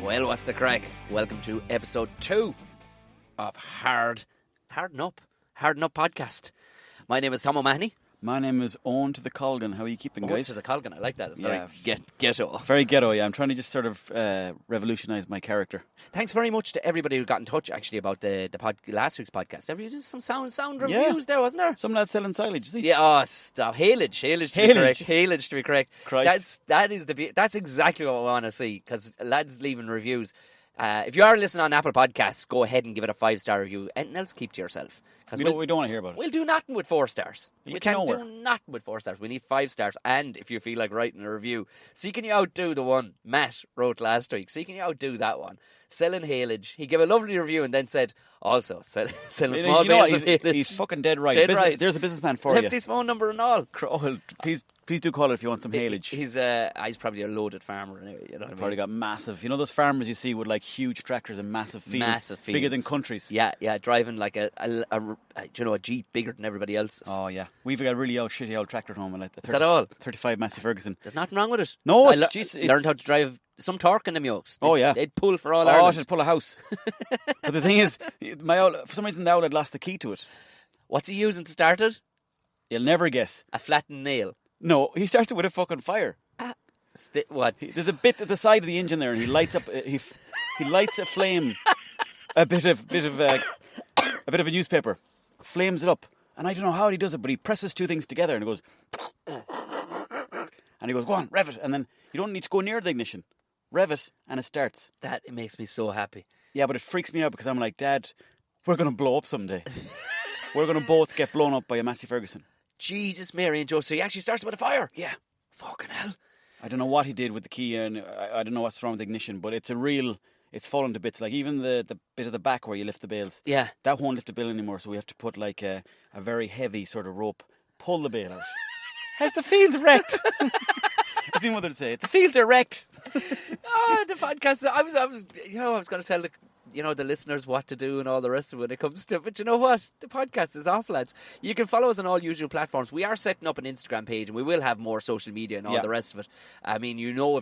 Well, what's the crack? Welcome to episode 2 of Harden Up podcast. My name is Tom O'Mahony. My name is Owen to the Colgan. How are you keeping, guys? To the Colgan, I like that. It's very ghetto. Very ghetto, yeah. I'm trying to just sort of revolutionise my character. Thanks very much to everybody who got in touch, actually, about the last week's podcast. There was some sound reviews there, wasn't there? Some lads selling silage, see? Yeah, stop. Haylage to be correct. Christ. That's exactly what we want to see, because lads leaving reviews. If you are listening on Apple Podcasts, go ahead and give it a 5-star review. Anything else, keep to yourself. We don't want to hear about it. We'll do nothing with 4 stars. We can't do nothing with 4 stars. We need 5 stars. And if you feel like writing a review, see can you outdo the one Matt wrote last week? See can you outdo that one? Selling haylage. He gave a lovely review and then said, also, selling small bales of haylage. He's fucking dead right. Right. There's a businessman for Left you. his phone number and all. Oh, please do call it if you want some haylage. He's probably a loaded farmer anyway. You know what I mean? Probably got massive. You know those farmers you see with like huge tractors and massive fields. Bigger than countries. Yeah, driving like a Jeep bigger than everybody else's. Oh yeah, we've got a really shitty old tractor at home. Is that all? 35 Massey Ferguson. There's nothing wrong with it. No, learned how to drive some torque in them yokes. They'd pull for all Ireland. Ireland. I should pull a house. But the thing is, for some reason the owl had lost the key to it. What's he using to start it? You'll never guess. A flattened nail. No, he starts it with a fucking fire. What? There's a bit at the side of the engine there, and he lights up. He lights a flame, a bit of a newspaper, flames it up, and I don't know how he does it, but he presses two things together, and it goes, and he goes, go on, rev it, and then you don't need to go near the ignition. Rev it, and it starts. It makes me so happy. Yeah, but it freaks me out because I'm like, Dad, we're going to blow up someday. We're going to both get blown up by a Massey Ferguson. Jesus, Mary and Joe. So he actually starts with a fire? Yeah. Fucking hell. I don't know what he did with the key, and I don't know what's wrong with the ignition, but it's fallen to bits. Like even the bit of the back where you lift the bales. Yeah. That won't lift the bale anymore, so we have to put like a very heavy sort of rope, pull the bale out. Has the fields wrecked? As my mother would say, the fields are wrecked. The podcast. I was going to tell the listeners what to do and all the rest of it when it comes to. But you know what? The podcast is off, lads. You can follow us on all usual platforms. We are setting up an Instagram page, and we will have more social media and all the rest of it. I mean,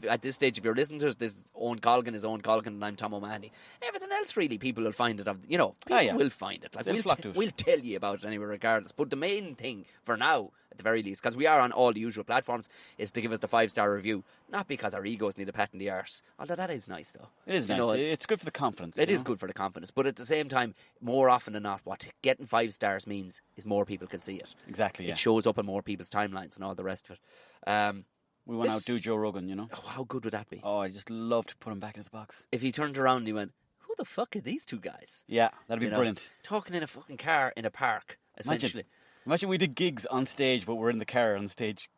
at this stage, if you're listening to us, this Owen Colgan is Owen Colgan, and I'm Tom O'Mahony. Everything else, really, people will find it. People will find it. Like, we'll tell you about it anyway, regardless. But the main thing for now, at the very least, because we are on all the usual platforms, is to give us the 5-star review. Not because our egos need a pat in the arse. Although that is nice, though. It is nice. It's good for the confidence. It is good for the confidence. But at the same time, more often than not, what getting 5 stars means is more people can see it. Exactly, yeah. It shows up on more people's timelines and all the rest of it. We want to outdo Joe Rogan, you know? Oh, how good would that be? Oh, I just love to put him back in his box. If he turned around and he went, who the fuck are these two guys? Yeah, that'd be brilliant. Talking in a fucking car in a park, essentially. Imagine we did gigs on stage, but we're in the car on stage.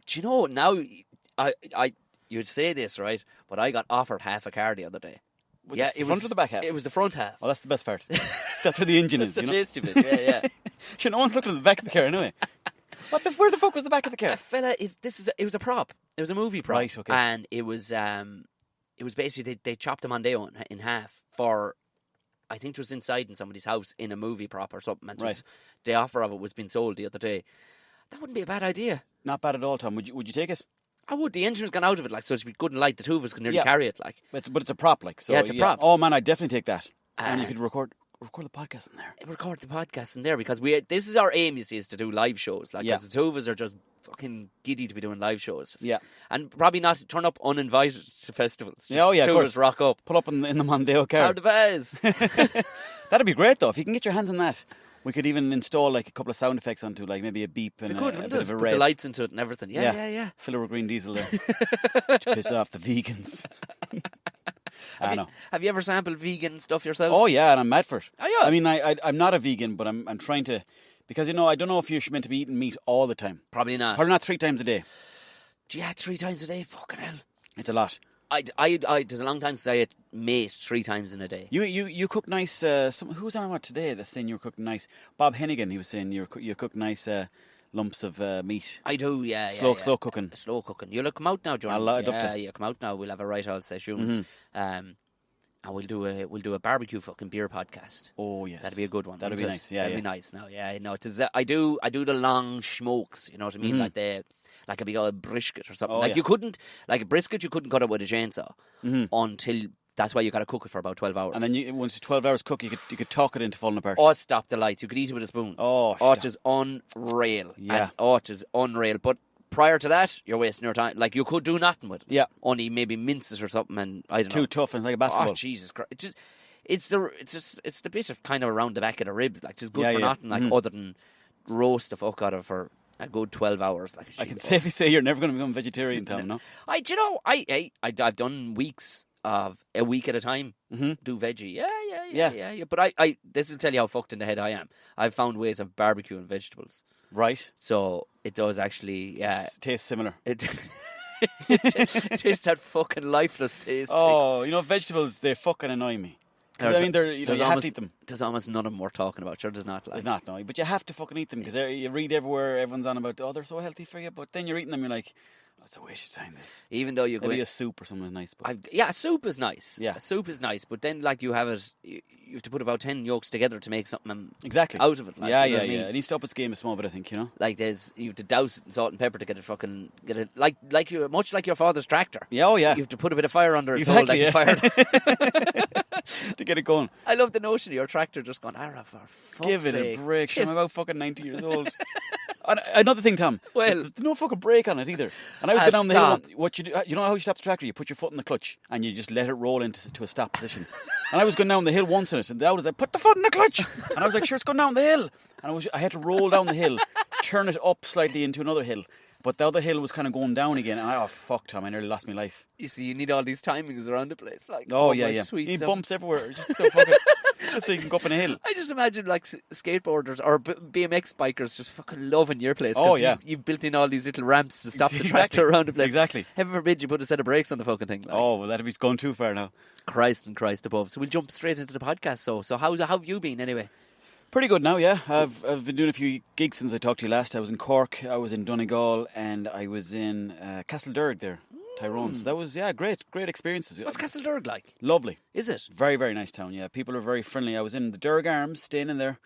Do you know, now, you'd say this, right? But I got offered half a car the other day. The front or the back half? It was the front half. Oh, that's the best part. That's where the engine is, That's the taste of it, yeah. Sure, no one's looking at the back of the car anyway. Where the fuck was the back of the car? It was a prop. It was a movie prop. Right, okay. And it was basically, they chopped him on day one in half for, I think it was inside in somebody's house in a movie prop or something. And right. The offer of it was being sold the other day. That wouldn't be a bad idea. Not bad at all, Tom. Would you take it? I would. The engine has gone out of it, like, so it's good and light. The two of us can nearly carry it, like. But it's a prop, like. So, yeah, it's a prop. Oh man, I'd definitely take that. And you could record the podcast in there. Record the podcast in there because this is our aim, you see, is to do live shows. Like, because the two of us are just fucking giddy to be doing live shows. Yeah. And probably not turn up uninvited to festivals. Just of course. Two of us rock up. Pull up in the Mondeo car. How the buzz. That'd be great though. If you can get your hands on that. We could even install like a couple of sound effects onto, like maybe a beep and a bit of a rev. Put the lights into it and everything. Yeah. Fill it with green diesel there. To piss off the vegans. Have you ever sampled vegan stuff yourself? Oh yeah, and I'm mad for it. Oh yeah. I mean, I'm not a vegan, but I'm trying to, because I don't know if you're meant to be eating meat all the time. Probably not. Or not 3 times a day. Yeah, 3 times a day. Fucking hell. It's a lot. There's a long time since I ate meat 3 times in a day. You cook nice. Who was on what today? That's saying you were cooking nice. Bob Hennigan. He was saying you cook nice lumps of meat. I do. Yeah. Slow cooking. Slow cooking. You'll come out now, John. I'd love to. Yeah, come out now. We'll have a right old session. Mm-hmm. And we'll do a barbecue fucking beer podcast. Oh yes, that'd be a good one. That'd be nice. Yeah, that'd be nice. Now, yeah, no, I do the long smokes. You know what I mean? Mm-hmm. Like a big old brisket or something. Oh, like you couldn't, like a brisket, you couldn't cut it with a chainsaw until That's why you got to cook it for about 12 hours. And then once it's 12 hours cooked, you could talk it into falling apart. Oh, stop the lights. You could eat it with a spoon. Oh, it is unreal. Yeah. It is unreal. But prior to that, you're wasting your time. Like, you could do nothing with it. Yeah. Only maybe mince it or something, and I don't know. Too tough, and it's like a basketball. Oh, Jesus Christ. It's the bit of kind of around the back of the ribs. Like, it's good for nothing, like, other than roast the fuck out of it for a good 12 hours. Like, I can safely say you're never going to become a vegetarian, Tom, no? I've done weeks of a week at a time. Do veggie. Yeah. But this will tell you how fucked in the head I am. I've found ways of barbecuing vegetables. Right. So it does actually, Tastes similar. It tastes that fucking lifeless taste. Oh, vegetables, they fucking annoy me. I mean, you have to eat them. There's almost none of them worth talking about. Sure, there's not. Like. There's not, no. But you have to fucking eat them because you read everywhere, everyone's on about, they're so healthy for you. But then you're eating them, you're like, it's a waste of time, this. Even though you go maybe a soup or something nice. But soup is nice. Yeah. Soup is nice. But then, like, you have to put about 10 yolks together to make something exactly out of it. Like, yeah. It needs to up its game a small bit, I think, Like, you have to douse it in salt and pepper to get it much like your father's tractor. Yeah, oh yeah. You have to put a bit of fire under it exactly, so that you fired to get it going. I love the notion of your tractor just going, for fuck's Give it sake. a break. I'm about fucking 90 years old. Another thing, Tom. Well, there's no fucking brake on it either. And I was going down the hill. What you do? You know how you stop the tractor? You put your foot in the clutch and you just let it roll into a stop position. And I was going down the hill once in it, and I was like, "Put the foot in the clutch." And I was like, "Sure, it's going down the hill." And I had to roll down the hill, turn it up slightly into another hill. But the other hill was kind of going down again, and fuck, Tom, I nearly lost my life. You see, you need all these timings around the place, like You need bumps everywhere, just so you can go up on a hill. I just imagine like skateboarders or BMX bikers just fucking loving your place. Oh yeah, you've built in all these little ramps to stop the tractor around the place. Exactly. Heaven forbid you put a set of brakes on the fucking thing. Like. Oh well, that'd be going too far now. Christ and Christ above. So we'll jump straight into the podcast. So how have you been anyway? Pretty good now, yeah. I've been doing a few gigs since I talked to you last. I was in Cork, I was in Donegal, and I was in Castledurg there, Tyrone. So that was, great experiences. What's Castledurg like? Lovely. Is it? Very, very nice town, yeah. People are very friendly. I was in the Durg Arms, staying in there,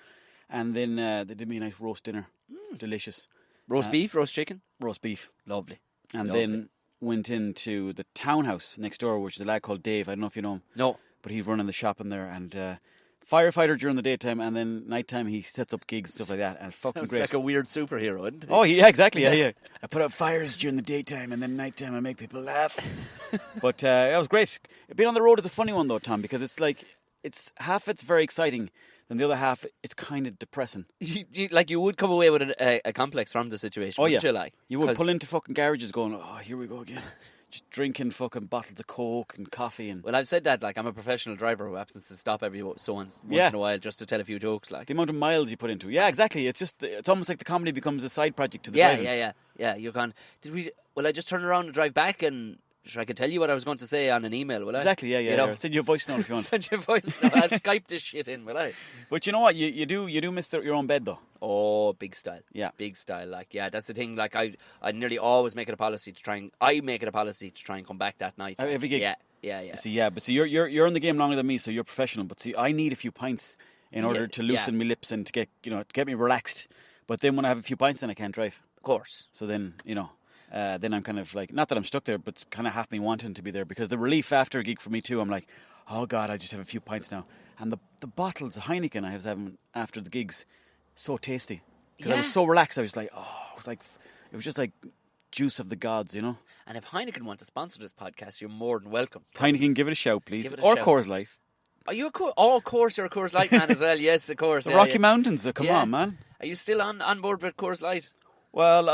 and then they did me a nice roast dinner. Delicious. Roast beef, roast chicken? Roast beef. Lovely. And then went into the townhouse next door, which is a lad called Dave. I don't know if you know him. No. But he's running the shop in there, and... firefighter during the daytime, and then nighttime he sets up gigs and stuff like that, and fucking Sounds great. like a weird superhero, isn't it? Oh yeah, exactly. Yeah. I put out fires during the daytime, and then nighttime I make people laugh. But it was great. Being on the road is a funny one though, Tom, because it's like it's very exciting, then the other half it's kind of depressing. You would come away with a complex from the situation. Oh yeah, you would pull into fucking garages going, oh here we go again. Just drinking fucking bottles of Coke and coffee and... Well, I've said that, like, I'm a professional driver who happens to stop every once in a while just to tell a few jokes, like. The amount of miles you put into it. Yeah, exactly. It's almost like the comedy becomes a side project to the driving. Yeah, you're gone. Will I just turn around and drive back and... Sure, I can tell you what I was going to say on an email, will I? Exactly, yeah. I'll send you a voice note if you want. Send you a voice note. I'll Skype this shit in, will I? But you know what? You do miss your own bed, though. Oh, big style. Yeah. Big style. Like, yeah, that's the thing. Like, I nearly always make it a policy to try and come back that night. Every gig? Yeah. See, but you're in the game longer than me, so you're professional. But see, I need a few pints in order to loosen my lips and to get me relaxed. But then when I have a few pints, then I can't drive. Of course. So then, then I'm kind of like, not that I'm stuck there, but it's kind of half me wanting to be there, because the relief after a gig for me too, I'm like, oh God, I just have a few pints now. And the bottles of Heineken I was having after the gigs, so tasty. Because I was so relaxed, I was like, it was just like juice of the gods, you know. And if Heineken want to sponsor this podcast, you're more than welcome. Heineken, give it a shout, please. Or Coors Light. Are you of course you're a Coors Light man as well. Yes, of course. The Rocky Mountains, come on, man. Are you still on board with Coors Light? Well,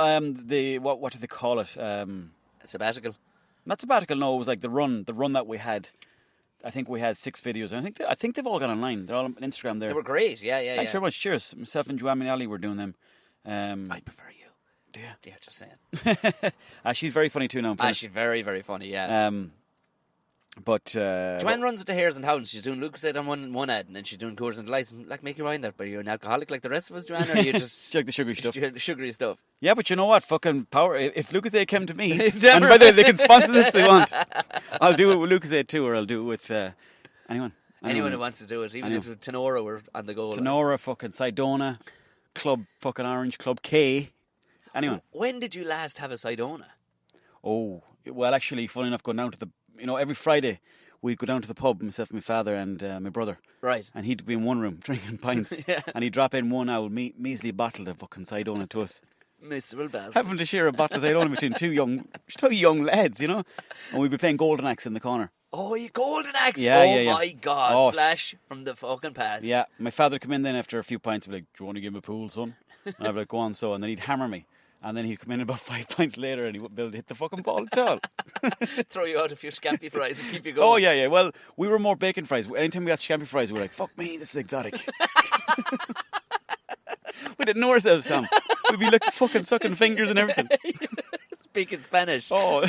what do they call it? A sabbatical. Not sabbatical. No, it was like the run that we had. I think we had 6 videos. And I think they've all gone online. They're all on Instagram there. They were great. Yeah. Thanks very much. Cheers. Myself and Joanne and Ali were doing them. I prefer you. Do you? Yeah, just saying. She's very funny too now. She's very, very funny. Yeah. But Joanne runs at the Hares and Hounds. She's doing Lucasade on one ad, and then she's doing Coors and Delights. Like, make your mind up. Are you an alcoholic like the rest of us, Joanne, or are you just like the sugary stuff? The sugary stuff. Yeah, but you know what? Fucking power. If Lucasade came to me, and by the way, they can sponsor this if they want. I'll do it with Lucasade too, or I'll do it with anyone. Anyone who wants to do it, even if Tenora were on the go. Tenora, fucking Sidona, Club fucking Orange, Club K. Anyone. When did you last have a Sidona? Oh, well, actually, funny enough, going down to every Friday we'd go down to the pub, myself, my father, and my brother. Right. And he'd be in one room drinking pints. And he'd drop in one old measly bottle of fucking Sidona to us. Miserable bastard. Having to share a bottle of Sidona between two young lads, you know. And we'd be playing Golden Axe in the corner. Oh, you golden axe! Yeah. My God! Oh, Flash from the fucking past. Yeah, my father would come in then after a few pints and be like, "Do you want to give him a pool, son?" And I'd be like, "Go on, so." And then he'd hammer me. And then he'd come in about 5 pints later and he wouldn't be able to hit the fucking ball at all. Throw you out a few scampi fries and keep you going. Oh, yeah. Well, we were more bacon fries. Anytime we got scampi fries, we were like, fuck me, this is exotic. We didn't know ourselves, Tom. We'd be like fucking sucking fingers and everything. Speaking Spanish. Oh.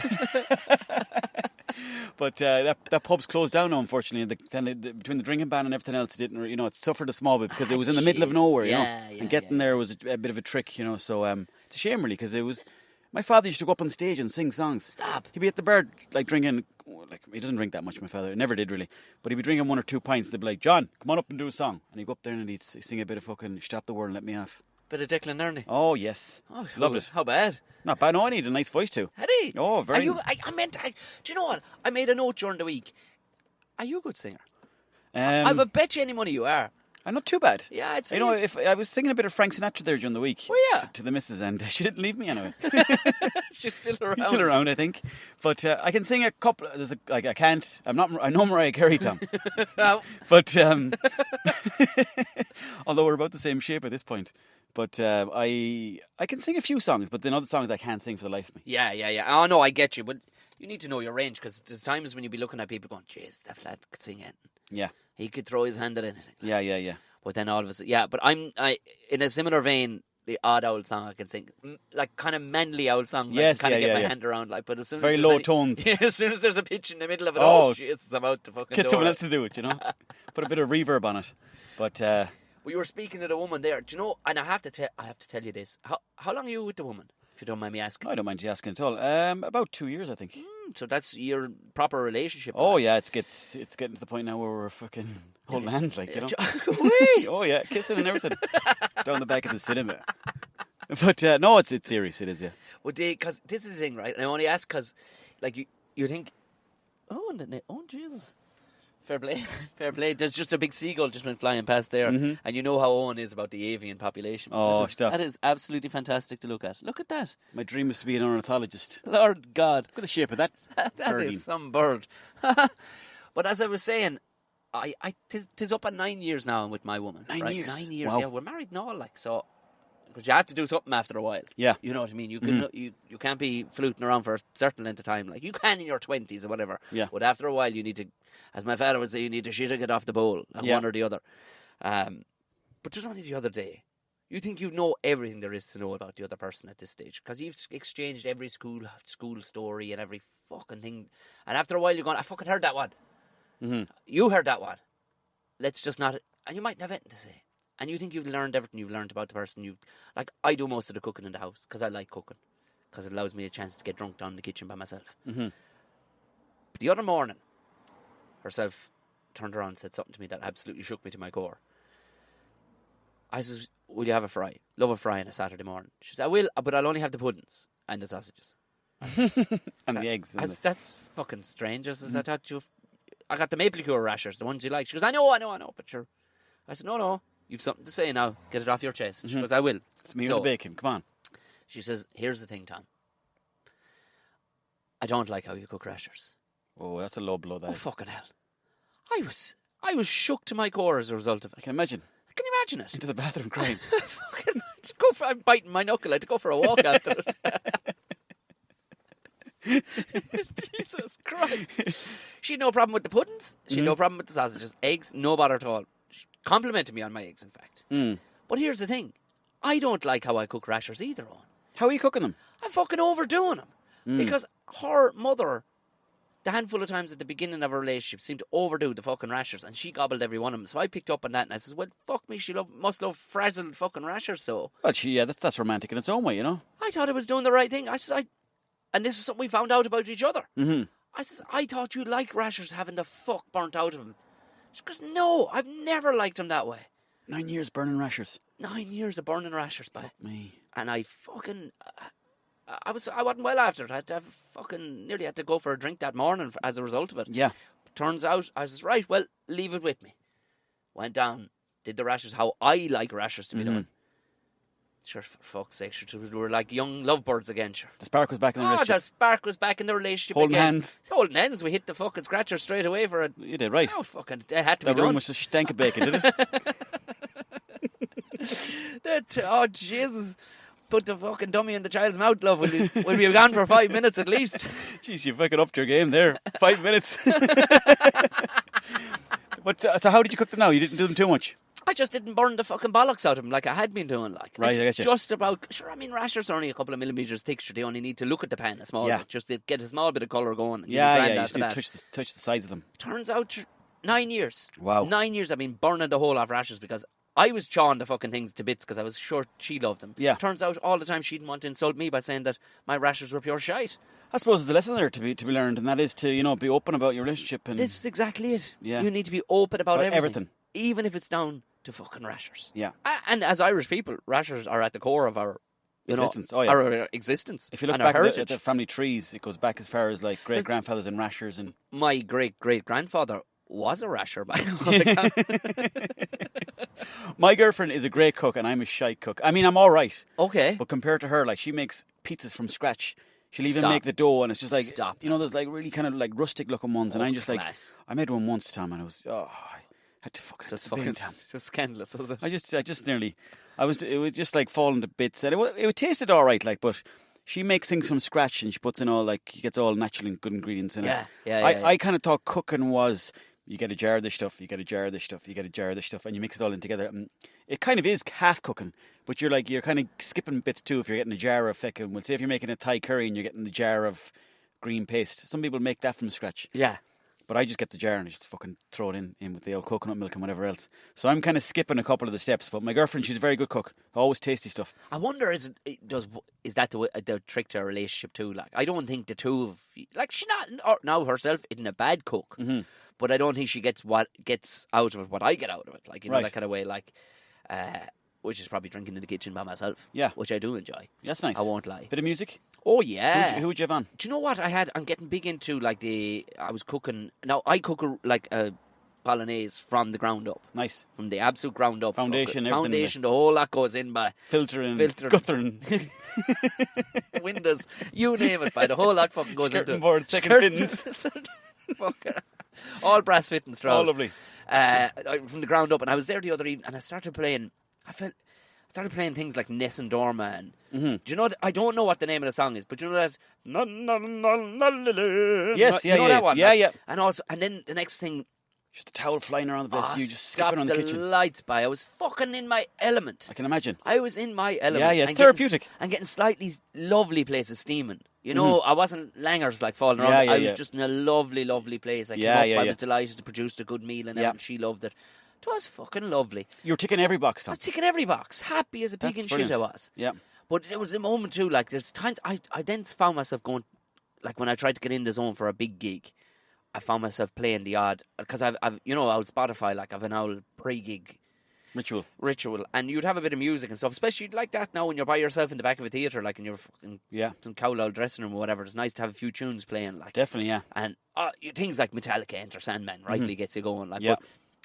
But that pub's closed down now, unfortunately. Between the drinking ban and everything else, it suffered a small bit because it was in the middle of nowhere, you know. And getting there was a bit of a trick, you know. So it's a shame, really, because it was. My father used to go up on stage and sing songs. Stop. He'd be at the bar, like drinking. Like he doesn't drink that much, my father. Never did really. But he'd be drinking 1 or 2 pints. They'd be like, "John, come on up and do a song." And he'd go up there and he'd sing a bit of fucking "Stop the World and Let Me Off." Bit of Declan Nerney. Oh yes, loved it. How bad? Not bad. No, I need a nice voice too. Had he? Oh, very. Do you know what? I made a note during the week. Are you a good singer? I would bet you any money you are. I'm not too bad. Yeah, I'd say. You know, if I was singing a bit of Frank Sinatra there during the week. Were ya? To the missus, and she didn't leave me anyway. She's still around. Still around, I think. But I can sing a couple. I can't. I'm not. I know Mariah Carey, Tom. No. But although we're about the same shape at this point. But I can sing a few songs, but then other songs I can't sing for the life of me. Yeah. Oh no, I get you, but you need to know your range because there's times when you be looking at people going, "Jeez, that lad could sing anything." Yeah. He could throw his hand at anything. Yeah. But then all of a sudden, but I in a similar vein, the odd old song I can sing, like kind of manly old song. Yes, I can get my yeah. hand around, like. But as soon very as low tones. Yeah, as soon as there's a pitch in the middle of it, Jesus, I'm out the fucking Get door. someone else to do it, you know. Put a bit of reverb on it. But well, you were speaking to the woman there. Do you know? And I have to tell you this. How long are you with the woman? If you don't mind me asking. I don't mind you asking at all. About 2 years, I think. So that's your proper relationship. Oh yeah, it's getting to the point now where we're fucking holding hands, like, you know. Oh yeah, kissing and everything down the back of the cinema. But no, it's serious. It is, yeah. Well, because this is the thing, right? And I only ask because, like, you think, oh Jesus. Fair play. There's just a big seagull just went flying past there, and you know how Owen is about the avian population. Oh, stop! That is absolutely fantastic to look at. Look at that. My dream is to be an ornithologist. Lord God, look at the shape of that. That is some bird. But as I was saying, tis up at 9 years now. I'm with my woman. 9 right? years. 9 years. Wow. Yeah, we're married and all, like so. Because you have to do something after a while. Yeah. You know what I mean? You can you can't be fluting around for a certain length of time. Like you can in your 20s or whatever. Yeah. But after a while, you need to, as my father would say, you need to shit or get off the bowl, one or the other. But just only the other day, you think you know everything there is to know about the other person at this stage because you've exchanged every school story and every fucking thing. And after a while, you're going, I fucking heard that one. Mm-hmm. You heard that one. Let's just not. And you might have anything to say. And you think you've learned everything you've learned about the person. Like I do most of the cooking in the house because I like cooking because it allows me a chance to get drunk down in the kitchen by myself. Mm-hmm. But the other morning, herself turned around and said something to me that absolutely shook me to my core. I says, "Will you have a fry? Love a fry on a Saturday morning." She said, "I will, but I'll only have the puddings and the sausages and the eggs." That's fucking strange. I says, I got the maple liqueur rashers, the ones you like. She goes, I know, but sure. I said, no. You've something to say now. Get it off your chest. She goes, I will. It's me or the bacon. Come on. She says, here's the thing, Tom. I don't like how you cook rashers. Oh, that's a low blow, that. Oh, fucking hell. I was shook to my core as a result of it. I can imagine. Can you imagine it? Into the bathroom crying. I'm biting my knuckle. I had to go for a walk after it. Jesus Christ. She had no problem with the puddings. She had no problem with the sausages. Eggs, no bother at all. She complimented me on my eggs, in fact. But here's the thing. I don't like how I cook rashers either, Owen. How are you cooking them? I'm fucking overdoing them. Because her mother, the handful of times at the beginning of her relationship, seemed to overdo the fucking rashers, and she gobbled every one of them. So I picked up on that, and I says, well, fuck me, she must love frazzled fucking rashers, so. Well, that's romantic in its own way, you know? I thought I was doing the right thing. I says, and this is something we found out about each other. Mm-hmm. I says, I thought you like rashers having the fuck burnt out of them. She goes, no, I've never liked them that way. 9 years burning rashers. 9 years of burning rashers, by. Fuck me. And I fucking... I wasn't well after it. I had to fucking nearly had to go for a drink that morning as a result of it. Yeah. Turns out, I says, right, well, leave it with me. Went down, did the rashers how I like rashers to be done. Sure, for fuck's sake, sure, we were like young lovebirds again, sure. The spark was back in the relationship. The spark was back in the relationship Holding again. hands. Holding hands. We hit the fucking scratcher straight away for it. You did, right. Oh, fucking, it had to That be room done. was a stank of bacon, did it? Oh, Jesus. Put the fucking dummy in the child's mouth, love. We'll be gone for 5 minutes at least. Jeez, you fucking upped your game there. 5 minutes. But so how did you cook them now? You didn't do them too much? I just didn't burn the fucking bollocks out of them like I had been doing. Like, right, I get you. Just about, sure, I mean, rashers are only a couple of millimetres thick, sure, they only need to look at the pan a small bit, just to get a small bit of colour going. And you just need to touch the sides of them. Turns out, 9 years. Wow. 9 years I've been burning the whole off rashers because I was chawing the fucking things to bits because I was sure she loved them. Yeah. Turns out all the time she didn't want to insult me by saying that my rashers were pure shite. I suppose there's a lesson there to be learned, and that is to, be open about your relationship. And this is exactly it. Yeah. You need to be open about everything. Even if it's down to fucking rashers. Yeah. And as Irish people, rashers are at the core of our existence. Our existence. If you look and back our at the family trees, it goes back as far as like great grandfathers and rashers. And my great grandfather was a rasher by My girlfriend is a great cook, and I'm a shite cook. I mean, I'm all right. Okay. But compared to her, like, she makes pizzas from scratch. She'll even make the dough, and it's just like, there's like really kind of like rustic looking ones, and I'm just class. like, I made one once, Tom, and I had to fucking just scandalous, was it? I just nearly, it was just like falling to bits, and it tasted all right, like, but she makes things from scratch, and she puts in all, like, she gets all natural and good ingredients in it. I kind of thought cooking was, you get a jar of this stuff, you get a jar of this stuff, you get a jar of this stuff, and you mix it all in together. And it kind of is half cooking, but you're kind of skipping bits too if you're getting a jar of fucking, well, say if you're making a Thai curry and you're getting the jar of green paste. Some people make that from scratch. Yeah. But I just get the jar and I just fucking throw it in with the old coconut milk and whatever else. So I'm kind of skipping a couple of the steps. But my girlfriend, she's a very good cook. Always tasty stuff. I wonder, is that the trick to a relationship too? Like, I don't think the two of, like, she now herself isn't a bad cook. Mm-hmm. But I don't think she gets out of it what I get out of it. Like, right. That kind of way, like, which is probably drinking in the kitchen by myself. Yeah. Which I do enjoy. That's nice. I won't lie. Bit of music? Oh, yeah. Who would you have on? Do you know what I'm getting big into, like, I was cooking, now I cook a bolognese from the ground up. Nice. From the absolute ground up. Foundation, everything. Foundation, the whole lot goes in by. Filtering. Guttering. Windows, you name it, by the whole lot fucking goes Skirting into. board, second fittings. All brass fittings, all lovely. From the ground up, and I was there the other evening, and I started playing things like Ness and Dorma, and do you know? I don't know what the name of the song is, but you know that. Yes, you know that one, yeah. And then the next thing, just a towel flying around the place. You just stop skipping on the kitchen. Lights by. I was fucking in my element. I can imagine. I was in my element. Yeah, it's therapeutic. And getting slightly lovely places steaming. You know, I wasn't langers like falling around. I was just in a lovely, lovely place. I came up. I was delighted to produce a good meal, and everything. She loved it. It was fucking lovely. You were ticking every box, Tom. I was ticking every box. Happy as a pig in shit I was. Yeah. But it was a moment too, like, there's times I then found myself going, like, when I tried to get in the zone for a big gig, I found myself playing the odd, because I've on Spotify, like, I've an old pre-gig ritual, and you'd have a bit of music and stuff, especially like that now when you're by yourself in the back of a theatre, like in your fucking some cowl old dressing room or whatever. It's nice to have a few tunes playing, like, definitely, yeah. And things like Metallica, Enter Sandman, rightly gets you going, like. But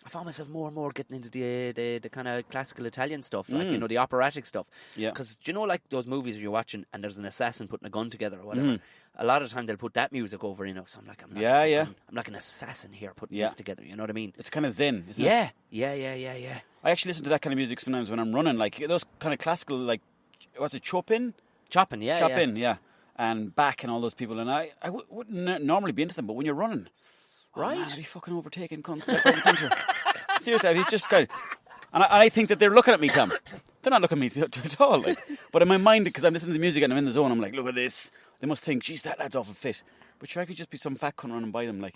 I found myself more and more getting into the kind of classical Italian stuff, like, the operatic stuff. Yeah. Because, do you know, like those movies where you're watching and there's an assassin putting a gun together or whatever? A lot of the time they'll put that music over, so I'm like, I'm like an assassin here putting this together, you know what I mean? It's kind of zen, isn't it? Yeah. I actually listen to that kind of music sometimes when I'm running, like those kind of classical, like, was it Chopin? Chopin, yeah. And Bach and all those people, and I wouldn't normally be into them, but when you're running, right? Man, I'd be fucking overtaken, cunts left, right and centre. Seriously, I'd be just kind of, and I think that they're looking at me, Tom. They're not looking at me at all, like. But in my mind, because I'm listening to the music and I'm in the zone, I'm like, look at this. They must think, geez, that lad's awful fit. But sure, I could just be some fat cunt running by them, like,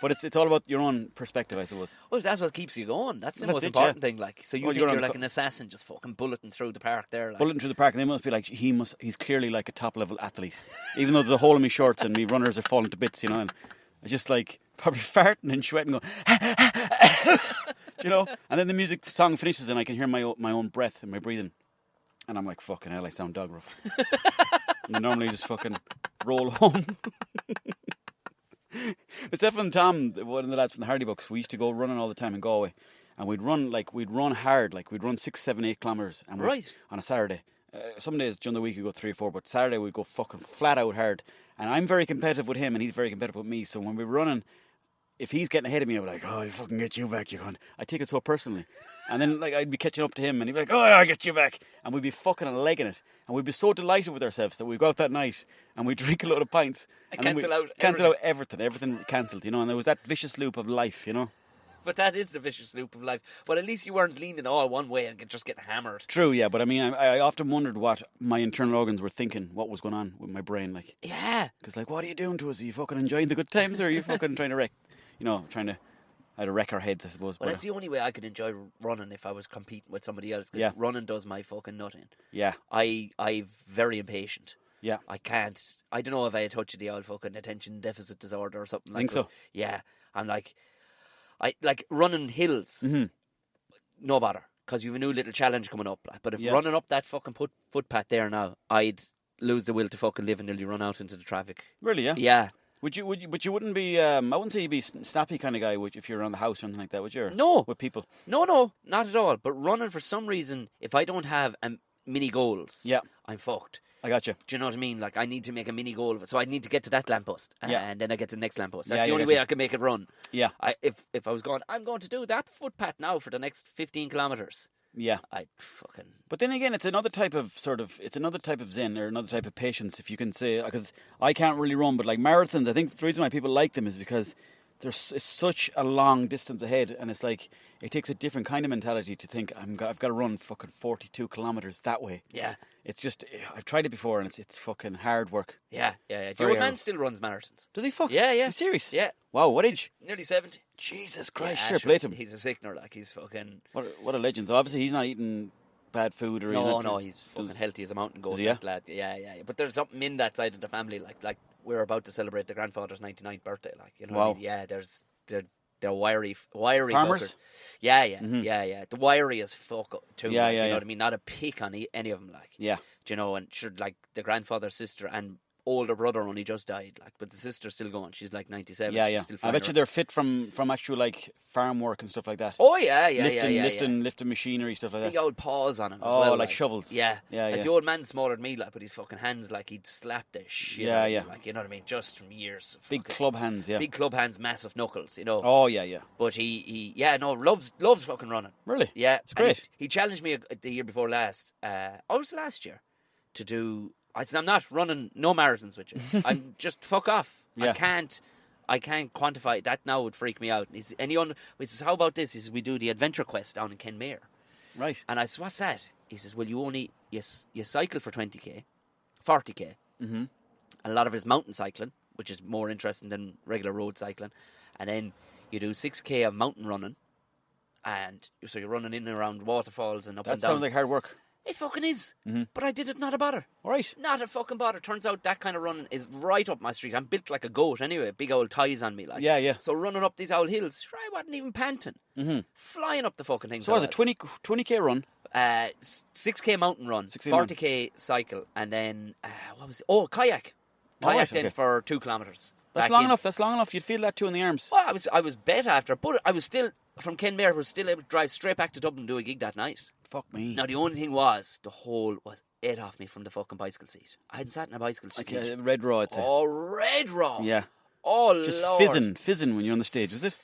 But it's all about your own perspective, I suppose. Well, that's what keeps you going. That's the most important thing, like. So you think you're like an assassin just fucking bulleting through the park there, like. Bulleting through the park, and they must be like, he's clearly like a top-level athlete. Even though there's a hole in my shorts and my runners are falling to bits, and I just, like, probably farting and sweating going, and then the music song finishes and I can hear my own breath and my breathing. And I'm like, fucking hell, I sound dog rough. And I normally just fucking roll home. Myself and Tom, one of the lads from the Hardy Books, we used to go running all the time in Galway, and we'd run hard, like we'd run 6, 7, 8 kilometres, and Right. on a Saturday. Some days during the week we go 3 or 4, but Saturday we'd go fucking flat out hard. And I'm very competitive with him, and he's very competitive with me. So when we're running, if he's getting ahead of me, I'm like, oh, I'll fucking get you back, you cunt. I take it so personally. And then like I'd be catching up to him, and he'd be like, oh, I'll get you back. And we'd be fucking legging it. And we'd be so delighted with ourselves that we'd go out that night and we'd drink a load of pints. And then cancel out everything. Everything cancelled, you know. And there was that vicious loop of life, you know. But that is the vicious loop of life. But at least you weren't leaning all one way and just getting hammered. True, yeah. But I mean, I often wondered what my internal organs were thinking, what was going on with my brain, like. Yeah. Because, like, what are you doing to us? Are you fucking enjoying the good times, or are you fucking trying to wreck, how to wreck our heads, I suppose. Well, that's the only way I could enjoy running if I was competing with somebody else. 'Cause Yeah. running does my fucking nutting. Yeah. I'm very impatient. Yeah. I can't. I don't know if I had touched the old fucking attention deficit disorder or something like Think that. so. Yeah. I'm like, I like running hills. Mm-hmm. No bother, because you have a new little challenge coming up. Like. But if Yeah. running up that fucking footpath there now, I'd lose the will to fucking live until you run out into the traffic. Really, yeah? Yeah. But you wouldn't be, I wouldn't say you'd be snappy kind of guy if you're around the house or anything like that, would you? Or No. with people? No, not at all. But running, for some reason, if I don't have mini goals, Yeah. I'm fucked. I got you. Do you know what I mean? Like, I need to make a mini goal of it. So I need to get to that lamppost. Yeah. And then I get to the next lamppost. Yeah, That's the I only get way you. I can make it run. Yeah. If I was going, I'm going to do that footpath now for the next 15 kilometres. Yeah. I'd fucking... But then again, it's another type of zen or another type of patience, if you can say, because I can't really run, but like marathons, I think the reason why people like them is because it's such a long distance ahead, and it's like, it takes a different kind of mentality to think, I've got to run fucking 42 kilometres that way. Yeah. It's just, I've tried it before, and it's fucking hard work. Yeah. The Very old man hard. still runs marathons. Does he fuck? Yeah. Are you serious? Yeah. Wow, what age? Nearly 70. Jesus Christ, Yeah, fair play to him. He's a sickener, like, he's fucking... What a legend. So obviously he's not eating bad food or anything. No, he's fucking healthy as a mountain goat, Is he, yeah? that lad. Yeah. But there's something in that side of the family, like we're about to celebrate the grandfather's 99th birthday, like, you know what I Wow. mean? Yeah, they're wiry Farmers? fuckers. Yeah. The wiry as fuck too. Yeah, like, yeah, you know yeah. what I mean? Not a pick on any of them, like. Yeah. Do you know, and sure, like, the grandfather's sister and older brother only just died, like, but the sister's still going. She's like 97. Yeah, She's yeah. Still I flying bet you around. they're fit from actual like farm work and stuff like that. Oh yeah. Lifting machinery, stuff like that. Big old paws on him as Oh, well. like shovels. Yeah. Yeah, Like yeah. the old man's smaller than me, like, but his fucking hands, like, he'd slap the shit Yeah, out of yeah. him, like, you know what I mean? Just from years of Big fucking- club hands, yeah. Big club hands, massive knuckles, you know. Oh, yeah. But he loves fucking running. Really? Yeah. It's great. He challenged me the year before last, was last year, to do... I said, I'm not running no marathons with you. I'm just fuck off. Yeah. I can't quantify it. That now would freak me out. He says, how about this? He says, we do the Adventure Quest down in Kenmare. Right. And I said, what's that? He says, well, you cycle for 40k. Mm-hmm. A lot of it is mountain cycling, which is more interesting than regular road cycling. And then you do 6k of mountain running. And so you're running in and around waterfalls and up That and down. sounds like hard work. It fucking is. Mm-hmm. But I did it not a bother. All right. Not a fucking bother. Turns out that kind of running is right up my street. I'm built like a goat anyway. Big old ties on me. Like. Yeah. So running up these old hills, sure, I wasn't even panting. Mm-hmm. Flying up the fucking thing. So was it 20k run? 6k mountain run, 6K 40k cycle, and then, what was it? Oh, kayak. Oh, right, Kayak then okay. for 2 kilometres. That's back long in. enough. That's long enough. You'd feel that too in the arms. Well, I was better after, but I was still, from Kenmare, was still able to drive straight back to Dublin and do a gig that night. Fuck me. Now, the only thing was, the hole was ate off me from the fucking bicycle seat. I hadn't sat in a bicycle Like seat. red raw, I'd say. Oh, red raw. Yeah. Oh, Just Lord. fizzing when you're on the stage, was it?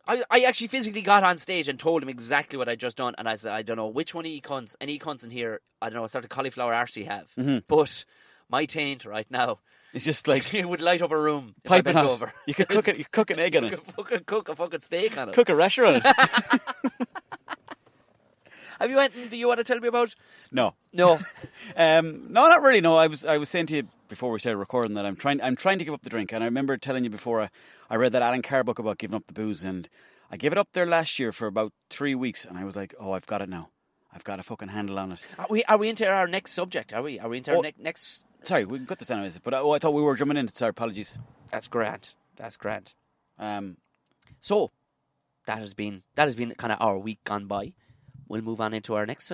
I actually physically got on stage and told him exactly what I'd just done, and I said, I don't know which one of you cunts, any cunts in here, I don't know what sort of cauliflower arse you have, but my taint right now, It's just like it would light up a room if I piping bent hot. over. You could cook it. You could cook an egg on You it. could fucking cook a fucking steak on it. Cook a rasher on it. Do you want to tell me about? No. No. No, not really. No, I was saying to you before we started recording that I'm trying to give up the drink, and I remember telling you before I read that Alan Carr book about giving up the booze, and I gave it up there last year for about 3 weeks, and I was like, oh, I've got it now. I've got a fucking handle on it. Are we into our next subject? Are we into our next? Sorry, we can cut this anyways. But I thought we were jumping in. Sorry, apologies. That's grand. Um, So that has been kind of our week gone by. We'll move on into our next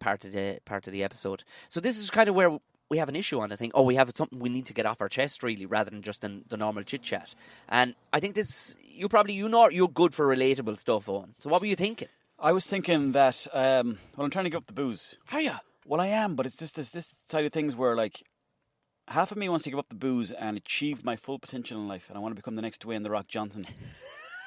part of the episode. So this is kind of where we have an issue on the thing. Oh, we have something we need to get off our chest, really, rather than just the normal chit chat. And I think this, you're good for relatable stuff, Owen. So what were you thinking? I was thinking that, I'm trying to give up the booze. Are you? Well, I am, but it's just this side of things where, like, half of me wants to give up the booze and achieve my full potential in life, and I want to become the next Dwayne "The Rock" Johnson.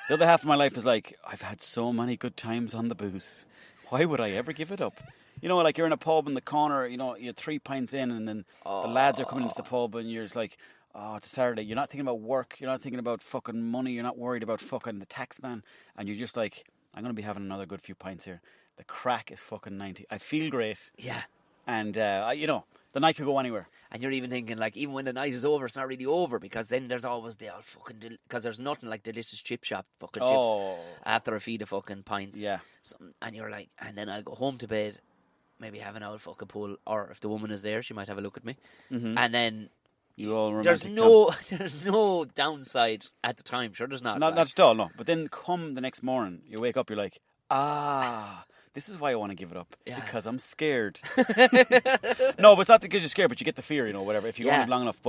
The other half of my life is like, I've had so many good times on the booze. Why would I ever give it up? You know, like, you're in a pub in the corner, you know, you're 3 pints in, and then the lads are coming into the pub, and you're just like, oh, it's a Saturday. You're not thinking about work. You're not thinking about fucking money. You're not worried about fucking the tax man. And you're just like, I'm going to be having another good few pints here. The crack is fucking 90. I feel great. Yeah. And, you know, the night could go anywhere. And you're even thinking, like, even when the night is over, it's not really over, because then there's always the old fucking... Because there's nothing like delicious chip shop fucking chips after a feed of fucking pints. Yeah. And you're like, and then I'll go home to bed, maybe have an old fucking pool, or if the woman is there, she might have a look at me. Mm-hmm. And then... You all there's no downside at the time. Sure, there's not. Not at all, no. But then come the next morning, you wake up, you're like, this is why I want to give it up. Yeah. Because I'm scared. No, but it's not because you're scared, but you get the fear, you know, whatever, if you go on it long enough.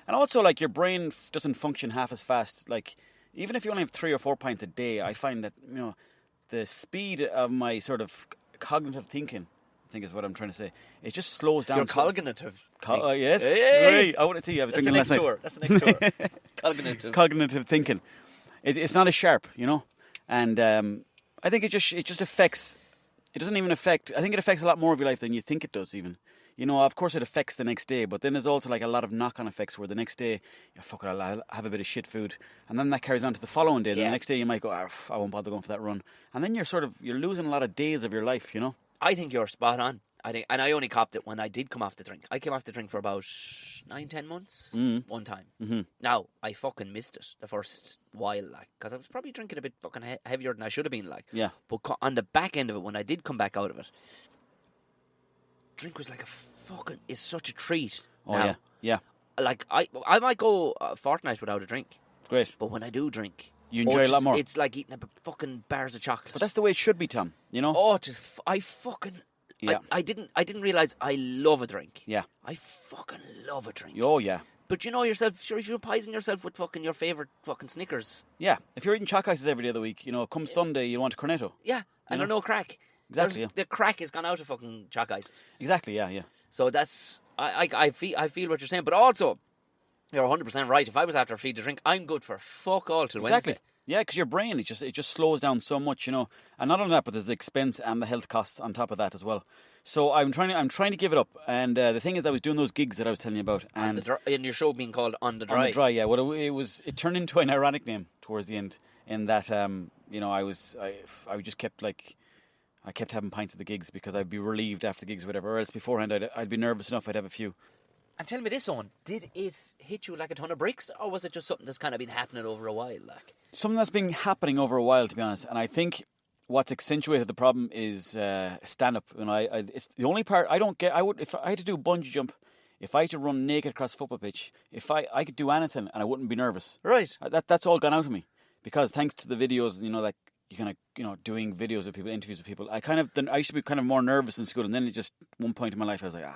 And also, like, your brain doesn't function half as fast. Like, even if you only have 3 or 4 pints a day, I find that, you know, the speed of my sort of cognitive thinking, I think is what I'm trying to say, it just slows down. Your cognitive. Yes. Hey. I want to see. I was That's thinking the next tour. That's the next tour. Cognitive. Cognitive thinking. It's not as sharp, you know. And I think it just affects. It doesn't even affect. I think it affects a lot more of your life than you think it does. Even, you know, of course it affects the next day, but then there's also like a lot of knock-on effects where the next day, fuck it, I'll have a bit of shit food, and then that carries on to the following day. Yeah. The next day you might go, I won't bother going for that run, and then you're losing a lot of days of your life, you know. I think you're spot on. And I only copped it when I did come off the drink. I came off the drink for about 9-10 months one time. Mm-hmm. Now, I fucking missed it the first while, like, because I was probably drinking a bit fucking heavier than I should have been, like. Yeah. But on the back end of it, when I did come back out of it, drink was like it's such a treat. Oh, now. Yeah. Like, I might go a fortnight without a drink. Great. But when I do drink, you enjoy a lot more. It's like eating a fucking bars of chocolate. But that's the way it should be, Tom, you know? Oh, I fucking... Yeah. I didn't realise I love a drink. Yeah. I fucking love a drink. Oh, yeah. But you know yourself, sure, if you poison yourself with fucking your favourite fucking Snickers. Yeah. If you're eating choc ices every day of the week, you know, come Sunday, you want a cornetto. Yeah. And there's no crack. Exactly, The crack has gone out of fucking choc ices. Exactly, yeah. So that's... I feel what you're saying. But also, you're 100% right. If I was after a feed to drink, I'm good for fuck all till Wednesday. Yeah, because your brain, it just slows down so much, you know. And not only that, but there's the expense and the health costs on top of that as well. So I'm trying to give it up. And the thing is, I was doing those gigs that I was telling you about. And in your show being called On the Dry. On the Dry, yeah. Well, it turned into an ironic name towards the end. In that, you know, I just kept like... I kept having pints at the gigs because I'd be relieved after the gigs or whatever. Or else beforehand, I'd be nervous enough, I'd have a few. And tell me this, Owen, did it hit you like a ton of bricks, or was it just something that's kind of been happening over a while? Like something that's been happening over a while, to be honest. And I think what's accentuated the problem is stand-up. And it's the only part I don't get. If I had to do bungee jump, if I had to run naked across a football pitch, if I could do anything and I wouldn't be nervous. Right. That's all gone out of me because thanks to the videos, you know, like you kind of, you know, doing videos with people, interviews with people. I used to be kind of more nervous in school, and then one point in my life I was like,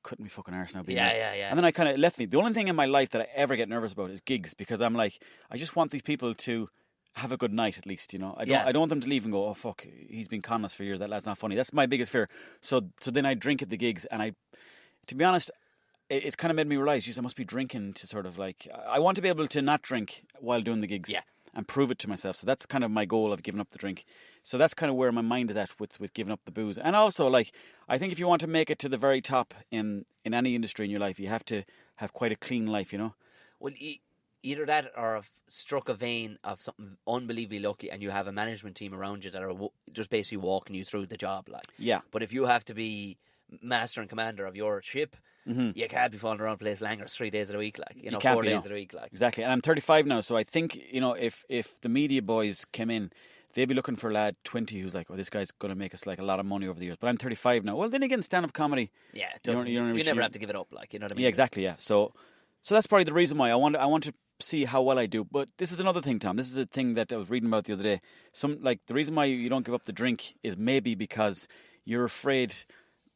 couldn't be fucking arse now. Yeah. And then I kind of left me. The only thing in my life that I ever get nervous about is gigs because I'm like, I just want these people to have a good night at least, you know. I don't want them to leave and go, oh fuck, he's been conning us for years. That lad's not funny. That's my biggest fear. So then I drink at the gigs, and to be honest, it's kind of made me realise, geez, I must be drinking to sort of like, I want to be able to not drink while doing the gigs. Yeah. And prove it to myself. So that's kind of my goal of giving up the drink. So that's kind of where my mind is at with giving up the booze. And also, like, I think if you want to make it to the very top in any industry in your life, you have to have quite a clean life, you know? Well, either that or have struck a vein of something unbelievably lucky and you have a management team around you that are just basically walking you through the job, like. Yeah. But if you have to be master and commander of your ship, you can't be falling around place langers 3 days of the week, like, you know, 4 days of the week, like. Exactly. And I'm 35 now, so I think, you know, if the media boys came in, they'd be looking for a lad 20 who's like, oh, this guy's going to make us like a lot of money over the years. But I'm 35 now. Well, then again, stand-up comedy. Yeah, it doesn't. You never have to give it up, like, you know what I mean? Yeah, exactly, yeah. So that's probably the reason why I want to see how well I do. But this is another thing, Tom. This is a thing that I was reading about the other day. The reason why you don't give up the drink is maybe because you're afraid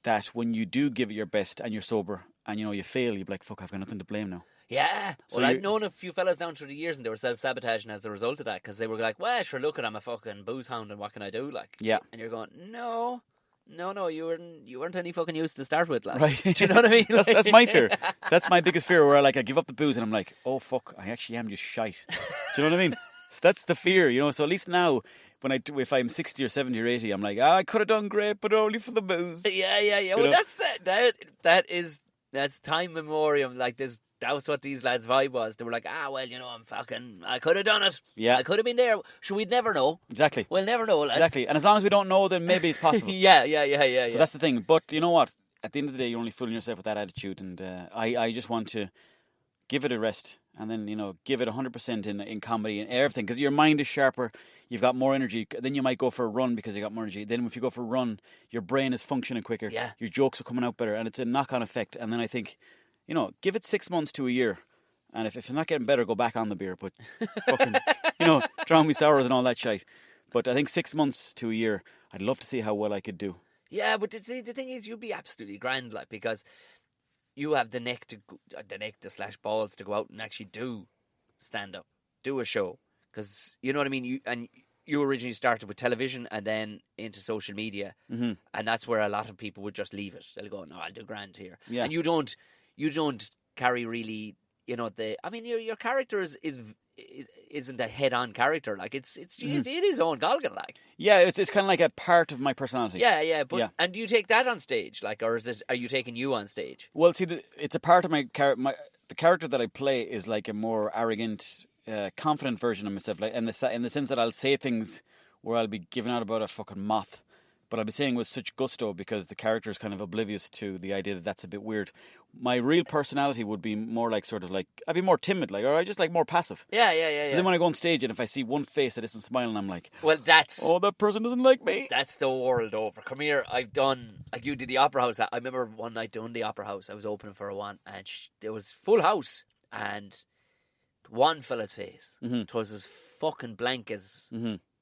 that when you do give it your best and you're sober and you fail, you're like, fuck, I've got nothing to blame now. Yeah. So Well, I've known a few fellas down through the years and they were self-sabotaging as a result of that because they were like, well, sure, look, I'm a fucking booze hound and what can I do? Like, Yeah. And you're going, no, you weren't any fucking use to start with. Like. Right. Do you know what I mean? That's my fear. That's my biggest fear where I give up the booze and I'm like, oh, fuck, I actually am just shite. Do you know what I mean? So that's the fear, So at least now, if I'm 60 or 70 or 80, I'm like, I could have done great, but only for the booze. Yeah. Well, that's time memoriam. Like, that was what these lads' vibe was. They were like, I could have done it. Yeah. I could have been there. Sure, we'd never know. Exactly. We'll never know, lads. Exactly. And as long as we don't know, then maybe it's possible. Yeah. So that's the thing. But you know what? At the end of the day, you're only fooling yourself with that attitude. And I just want to give it a rest. And then, give it 100% in comedy and everything. Because your mind is sharper. You've got more energy. Then you might go for a run because you got more energy. Then if you go for a run, your brain is functioning quicker. Yeah. Your jokes are coming out better. And it's a knock-on effect. And then I think, give it 6 months to a year. And if you're not getting better, go back on the beer. But fucking, drown me sours and all that shite. But I think 6 months to a year, I'd love to see how well I could do. Yeah, but the thing is, you'd be absolutely grand, like, because you have the neck / balls to go out and actually do stand up, do a show. Because, you know what I mean? You originally started with television and then into social media. Mm-hmm. And that's where a lot of people would just leave it. They'll go, no, I'll do grand here. Yeah. And you don't carry really... your character isn't a head-on character. Like it is own Galgan. Like it's kind of like a part of my personality. Yeah. But and do you take that on stage, like, or are you taking you on stage? Well, see, it's a part of the character that I play is like a more arrogant, confident version of myself. Like in the sense that I'll say things where I'll be giving out about a fucking moth, but I'll be saying with such gusto because the character is kind of oblivious to the idea that that's a bit weird. My real personality would be more like I'd be more timid, or I just more passive. Yeah. So then when I go on stage and if I see one face that isn't smiling, I'm like, well, that person doesn't like me. That's the world over. Come here, I've done, like you did the Opera House. I remember one night doing the Opera House. I was opening for one and there was full house and one fella's face, it was as fucking blank as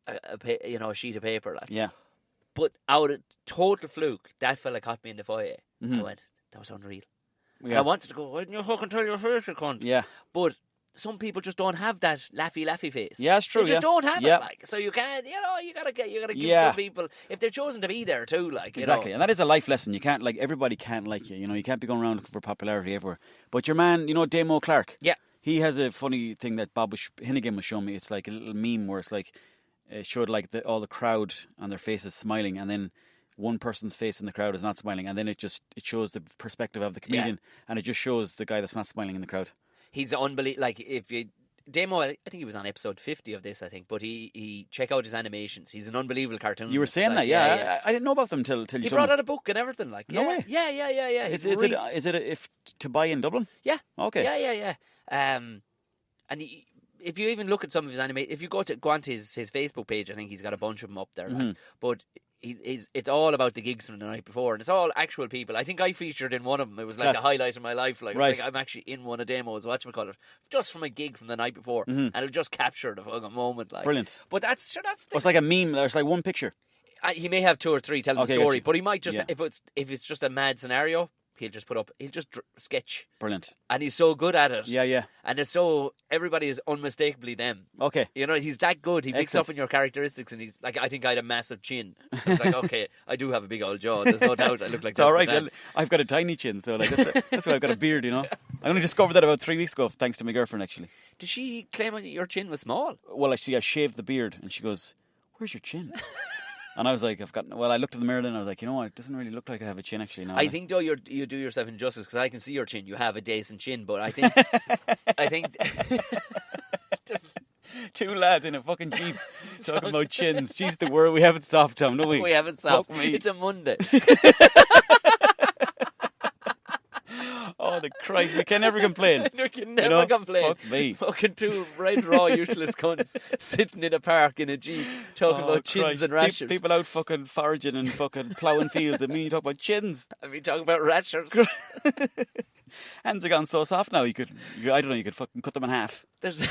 a sheet of paper. Like. Yeah. But out of total fluke, that fella caught me in the foyer. I went, that was unreal. Yeah. And I wanted to go, why didn't you fucking tell your face, you cunt? Yeah. But some people just don't have that laughy face. Yeah, it's true. They just don't have it. Like, so you can't, you gotta give Yeah. some people, if they're chosen to be there too, like, Exactly. And that is a life lesson. You can't, everybody can't like you. You can't be going around looking for popularity everywhere. But your man, Damo Clark. Yeah. He has a funny thing that Bob Hinnigan was showing me. It's like a little meme where it's it showed all the crowd and their faces smiling, and then one person's face in the crowd is not smiling, and then it shows the perspective of the comedian, and it just shows the guy that's not smiling in the crowd. He's unbelievable. Like, if you... Damo, I think he was on episode 50 of this, I think, but he check out his animations. He's an unbelievable cartoonist. You were saying that, yeah. I didn't know about them till you told me. He brought out a book and everything, like. No way. Yeah. Is it to buy in Dublin? Yeah. Okay. Yeah. And if you even look at some of his animation, if you go onto his Facebook page, I think he's got a bunch of them up there. Like, but it's all about the gigs from the night before, and it's all actual people. I think I featured in one of them. It was like a highlight of my life. Like, right. It's like I'm actually in one of Damo's, whatchamacallit, just from a gig from the night before, and it'll just capture the fucking moment. Like, brilliant. But that's it's like a meme. There's like one picture. He may have two or three telling the story, but he might just if it's just a mad scenario. He'll just sketch. Brilliant. And he's so good at it. Yeah. And everybody is unmistakably them. Okay. He's that good. He picks up on your characteristics, and he's like, I think I had a massive chin. I was like, okay, I do have a big old jaw. There's no doubt I look like it's all right. Well, I've got a tiny chin, so that's why I've got a beard, I only discovered that about 3 weeks ago, thanks to my girlfriend, actually. Did she claim your chin was small? Well, actually, I shaved the beard, and she goes, where's your chin? And I was like, I looked in the mirror and I was like, you know what, it doesn't really look like I have a chin actually now. I think though you do yourself injustice because I can see your chin. You have a decent chin, but I think two lads in a fucking Jeep talking about chins. Jeez, the word we haven't soft, Tom, don't we? We haven't soft. Fuck me. It's a Monday. Oh, the Christ, we can never complain. We can never complain. Fuck me. Fucking two red, raw, useless cunts sitting in a park in a Jeep talking about chins Christ. and rashers. People out fucking foraging and fucking ploughing fields, and me talk about chins. And we talk about rashers. Hands are gone so soft now, you could fucking cut them in half. Because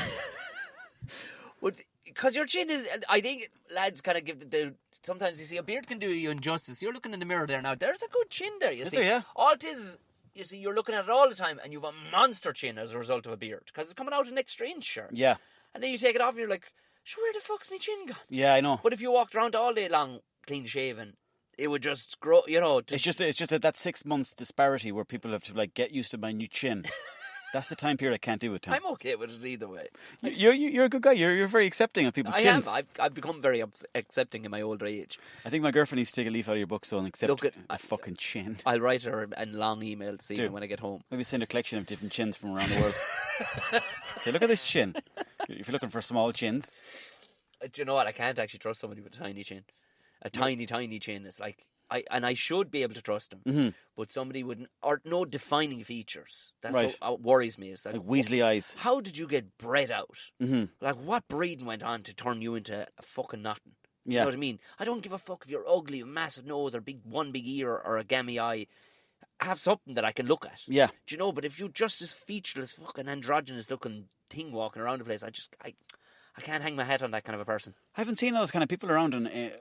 your chin is, I think lads kind of give the sometimes you see a beard can do you injustice. You're looking in the mirror there now. There's a good chin there, you see. There, yeah. All it is, you see, you're looking at it all the time and you've a monster chin as a result of a beard. Because it's coming out an extra inch, sure. Yeah. And then you take it off and you're like, sure, where the fuck's my chin gone? Yeah, I know. But if you walked around all day long, clean shaven, it would just grow, you know. It's just that 6 months disparity where people have to like get used to my new chin. That's the time period I can't do with Tom. I'm okay with it either way. You're a good guy. You're very accepting of people's chins. I am. I've become very accepting in my older age. I think my girlfriend needs to take a leaf out of your book, so and accept Look at a fucking chin. I'll write her a long email this evening when I get home. Maybe send a collection of different chins from around the world. Say, look at this chin. If you're looking for small chins. Do you know what? I can't actually trust somebody with a tiny chin. A tiny chin. It's like I should be able to trust them, Mm-hmm. but somebody wouldn't, or no defining features. That's Right. what worries me. It's Like Weasley eyes. how did you get bred out? Mm-hmm. Like, what breeding went on to turn you into a fucking nothing? Do you Yeah. know what I mean? I don't give a fuck if you're ugly, a massive nose, or one big ear, or a gammy eye. Have something that I can look at. Yeah. Do you know? But if you're just this featureless, fucking androgynous looking thing walking around the place, I can't hang my hat on that kind of a person. I haven't seen those kind of people around and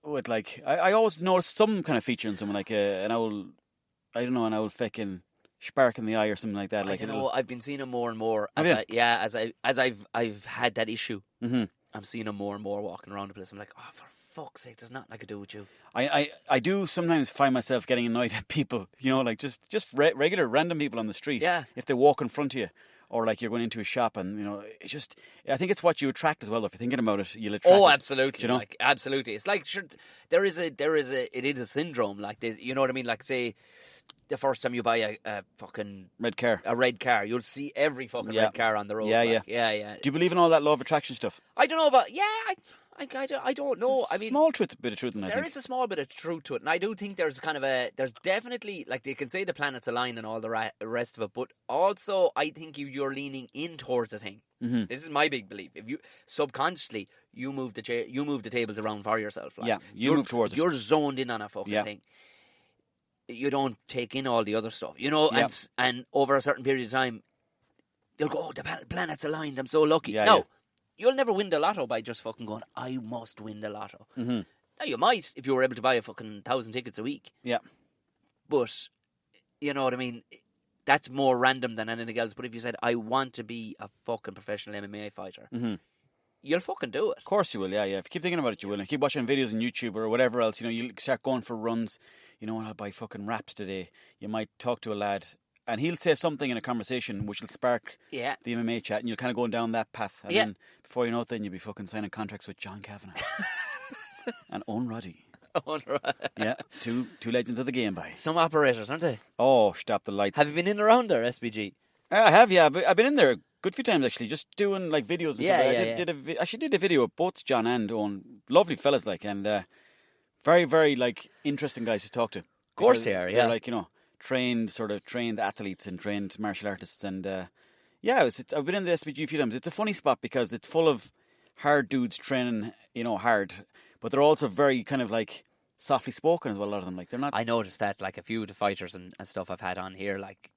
with like I always notice some kind of feature in someone like an owl. I don't know, an owl fucking spark in the eye or something like that. I Like don't know. I've been seeing him more and more. Have you? As I've had that issue. Mm-hmm. I'm seeing him more and more walking around the place. I'm like, oh, for fuck's sake, there's nothing I could do with you. I do sometimes find myself getting annoyed at people, you know, like just regular random people on the street. Yeah. If they walk in front of you, or like you're going into a shop, and you know, it's just. I think it's what you attract as well. If you're thinking about it, you'll attract. Oh, it, absolutely. you know? Like, absolutely. It's like, sure, it is a syndrome. Like, you know what I mean? Like, say, the first time you buy a fucking red car, you'll see every fucking red car on the road. Yeah, like, yeah. Do you believe in all that law of attraction stuff? I don't know about. Yeah, I don't know. I mean, bit of truth in that. There is a small bit of truth to it, and I do think there's there's definitely, like, they can say the planets align and all the rest of it, but also I think you're leaning in towards a thing. Mm-hmm. This is my big belief. If you subconsciously you move the tables around for yourself, like, yeah, you move towards it. You're zoned in on a fucking thing. You don't take in all the other stuff, you know, and over a certain period of time, you'll go, oh, the planets aligned. I'm so lucky. Yeah, no. You'll never win the lotto by just fucking going, I must win the lotto. Mm-hmm. Now, you might if you were able to buy a fucking 1,000 tickets a week. Yeah. But, you know what I mean? That's more random than anything else. But if you said, I want to be a fucking professional MMA fighter, Mm-hmm. you'll fucking do it. Of course you will, yeah. If you keep thinking about it, you will. And keep watching videos on YouTube or whatever else, you know, you'll start going for runs. You know what, I'll buy fucking wraps today. You might talk to a lad, and he'll say something in a conversation which will spark the MMA chat, and you'll kind of go down that path. And then, before you know it, then you'll be fucking signing contracts with John Kavanagh and Owen Roddy. Yeah, two legends of the game, by. Some operators, aren't they? Oh, stop the lights. Have you been in around there, SBG? I have, yeah. I've been in there a good few times, actually, just doing like videos and stuff. I did a video of both John and Owen. Lovely fellas, like, and very, very, like, interesting guys to talk to. Of course they are, yeah. They're, like, you know, trained athletes and trained martial artists. And, I've been in the SBG a few times. It's a funny spot because it's full of hard dudes training, you know, hard. But they're also very kind of, like, softly spoken as well, a lot of them. Like, they're not... I noticed that, like, a few of the fighters and stuff I've had on here, like...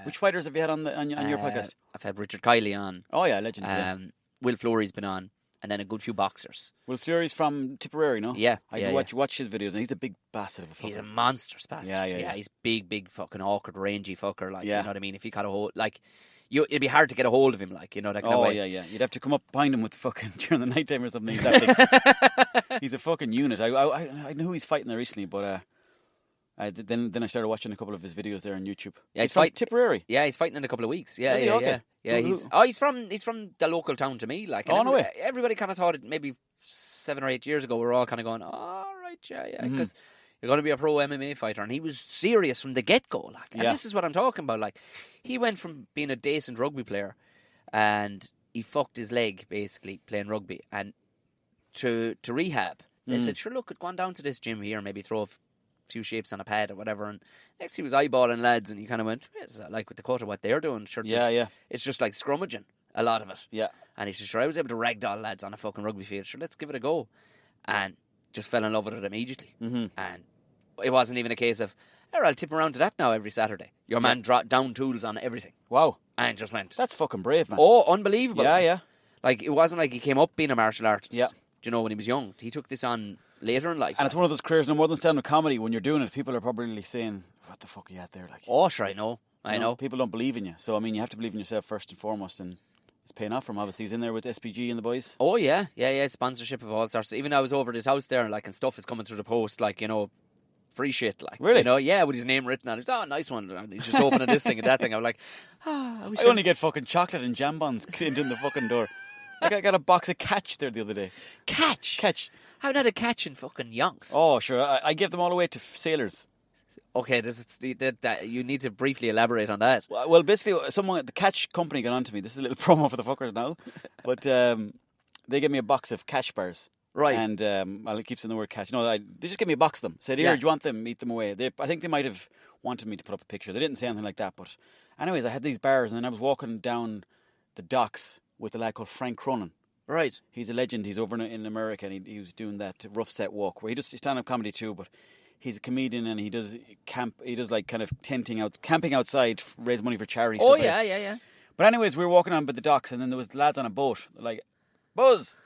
Which fighters have you had on your podcast? I've had Richard Kiley on. Oh, yeah, legend, yeah. Will Fleury's been on. And then a good few boxers. Will Fleury's from Tipperary, no? Yeah. I watch his videos, and he's a big bastard of a fucker. He's a monster bastard. Yeah. He's big, fucking awkward, rangy fucker. Like, you know what I mean? If he got a hold... Like, it'd be hard to get a hold of him, like, you know, that kind of way. Oh, yeah. You'd have to come up behind him with fucking... during the night time or something. He's that big. He's a fucking unit. I know who he's fighting there recently, but... Then I started watching a couple of his videos there on YouTube. Yeah, he's from Tipperary. Yeah, he's fighting in a couple of weeks. Yeah, okay. Yeah. He's from the local town to me. Like, no way. Everybody kind of thought it maybe 7 or 8 years ago. We were all kind of going, all right, yeah, because you're going to be a pro MMA fighter, and he was serious from the get go. Like, and this is what I'm talking about. Like, he went from being a decent rugby player, and he fucked his leg basically playing rugby, and to rehab. They said, sure, look, go on down to this gym here, maybe throw a few shapes on a pad or whatever, and next he was eyeballing lads, and he kind of went, is that like with the cut of what they're doing? Sure, it's just like scrummaging, a lot of it. Yeah. And he said, sure, I was able to ragdoll lads on a fucking rugby field. Sure, let's give it a go. And just fell in love with it immediately. Mm-hmm. And it wasn't even a case of, I'll tip around to that now every Saturday. Your man dropped down tools on everything. Wow. And just went. That's fucking brave, man. Oh, unbelievable. Yeah. Like, it wasn't like he came up being a martial artist. Yeah. Do you know, when he was young? He took this on later in life. And it's one of those careers, no more than stand-up comedy. When you're doing it, people are probably saying, "What the fuck are you at there?" Like, oh, sure, I know. People don't believe in you, so I mean, you have to believe in yourself first and foremost, and it's paying off for him. Obviously, he's in there with SPG and the boys. Oh yeah. Sponsorship of all sorts. Even I was over at his house there, and stuff is coming through the post, free shit, Really? with his name written on it. Oh, nice one. And he's just opening this thing and that thing. I'm like, I only get fucking chocolate and jam buns cleaned in the fucking door. Like I got a box of Catch there the other day. Catch. How not a Catch in fucking yonks? Oh, sure. I give them all away to sailors. Okay, you need to briefly elaborate on that. Well, basically, the Catch company got onto me. This is a little promo for the fuckers now, but they gave me a box of Catch bars. Right. And I'll keep saying the word Catch. No, they just gave me a box of them. Said, here, do you want them? Eat them away. I think they might have wanted me to put up a picture. They didn't say anything like that. But anyways, I had these bars, and then I was walking down the docks with a lad called Frank Cronin. Right. He's a legend. He's over in America, and he was doing that rough set walk where he does stand-up comedy too, but he's a comedian, and he does like kind of camping outside, raise money for charity. Oh, yeah. But anyways, we were walking on by the docks, and then there was lads on a boat, like, Buzz!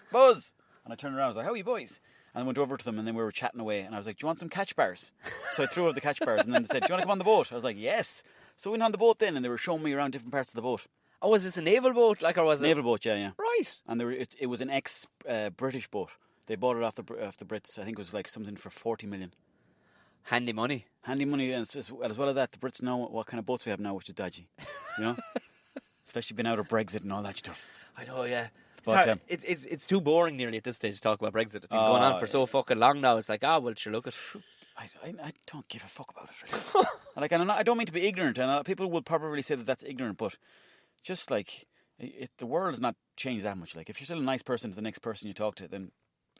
And I turned around, I was like, how are you boys? And I went over to them, and then we were chatting away, and I was like, do you want some Catch bars? So I threw over the Catch bars, and then they said, do you want to come on the boat? I was like, yes. So we went on the boat then, and they were showing me around different parts of the boat. Oh, was this a naval boat? Or was it? Naval boat, yeah. Right. And it was an ex-British boat. They bought it off the Brits. I think it was like something for 40 million. Handy money. And as well as that, the Brits know what kind of boats we have now, which is dodgy. You know? Especially being out of Brexit and all that stuff. I know, yeah. But, it's too boring nearly at this stage to talk about Brexit. It's been going on for so fucking long now. It's like, well, sure, look at. I don't give a fuck about it. Really. And I don't mean to be ignorant, and people will probably say that that's ignorant, but just like the world has not changed that much. Like, if you're still a nice person to the next person you talk to, then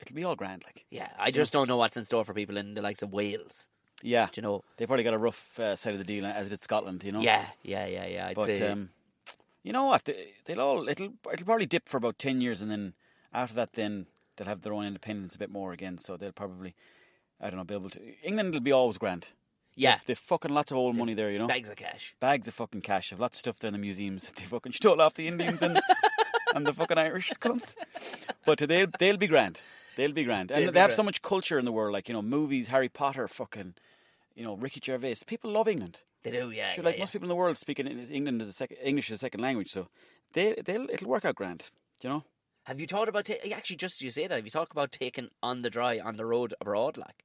it'll be all grand. Like, yeah, I just don't know what's in store for people in the likes of Wales. Yeah, do you know, they probably got a rough side of the deal, as did Scotland. You know. Yeah. I'd say. You know what? It'll probably dip for about 10 years, and then after that, then they'll have their own independence a bit more again. So they'll probably, I don't know, be able to. England will be always grand. Yeah, they've fucking lots of old money there. You know, bags of cash. Bags of fucking cash. Have lots of stuff there in the museums that they fucking stole off the Indians and the fucking Irish comes. But they'll be grand. They'll be grand, and they have so much culture in the world, like, you know, movies, Harry Potter, fucking, you know, Ricky Gervais. People love England. They do, yeah. Sure, most people in the world speak England as English as a second language, so it'll work out grand. Do you know? Have you thought about actually? Just you say that. Have you thought about taking on the road abroad, like?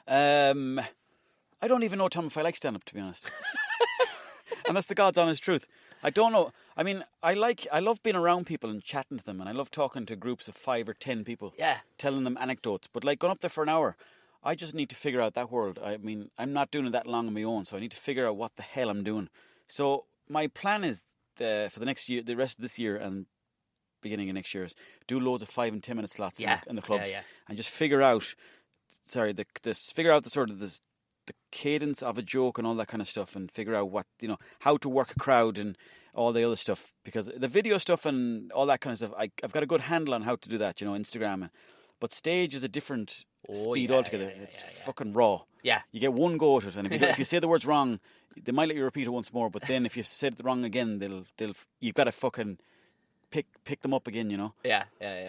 I don't even know, Tom, if I like stand up, to be honest. And that's the God's honest truth. I don't know. I mean, I love being around people and chatting to them, and I love talking to groups of 5 or 10 people. Yeah. Telling them anecdotes, but like going up there for an hour. I just need to figure out that world. I mean, I'm not doing it that long on my own, so I need to figure out what the hell I'm doing. So my plan is for the next year, the rest of this year and beginning of next year, is do loads of 5 and 10 minute slots in the clubs, and just figure out, figure out the sort of the cadence of a joke and all that kind of stuff, and figure out what, you know, how to work a crowd and all the other stuff, because the video stuff and all that kind of stuff, I've got a good handle on how to do that, you know, Instagram, but stage is a different speed altogether. It's fucking raw. Yeah. You get one go at it, and if you say the words wrong, they might let you repeat it once more, but then if you said it wrong again, you've got to fucking pick them up again, you know? Yeah.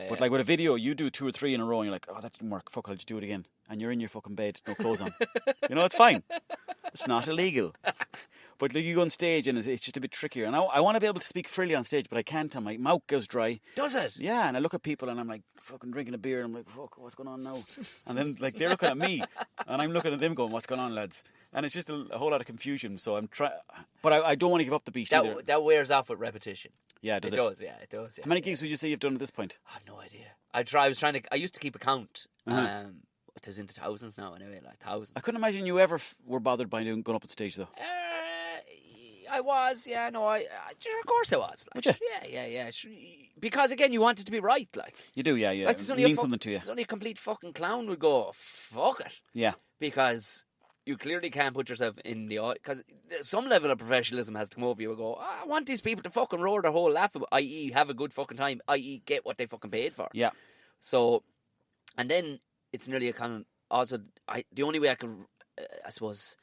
But like with a video, you do 2 or 3 in a row, and you're like, oh, that didn't work, fuck, I'll just do it again. And you're in your fucking bed, no clothes on. You know, it's fine. It's not illegal. But like, you go on stage, and it's just a bit trickier. And I want to be able to speak freely on stage, but I can't, and my mouth goes dry. Does it? Yeah, and I look at people, and I'm like, fucking drinking a beer, and I'm like, fuck, what's going on now? And then like they're looking at me, and I'm looking at them going, what's going on, lads? And it's just a whole lot of confusion. So I'm trying, but I don't want to give up the beat either. That wears off with repetition. Yeah, it does. Yeah. How many gigs would you say you've done at this point? I have no idea. I used to keep a count. It is into thousands now, anyway, like thousands. I couldn't imagine you ever were bothered by going up on stage, though. I was, yeah, no, of course I was. Like, would you? Yeah. Because again, you want it to be right, like. You do, yeah. Like, it means something to you. It's only a complete fucking clown would go, fuck it. Yeah. Because you clearly can't put yourself in the audience, because some level of professionalism has to come over you and go, I want these people to fucking roar their whole laugh, i.e. have a good fucking time, i.e. get what they fucking paid for. Yeah. So, and then it's nearly a kind of, also, the only way I could, I suppose,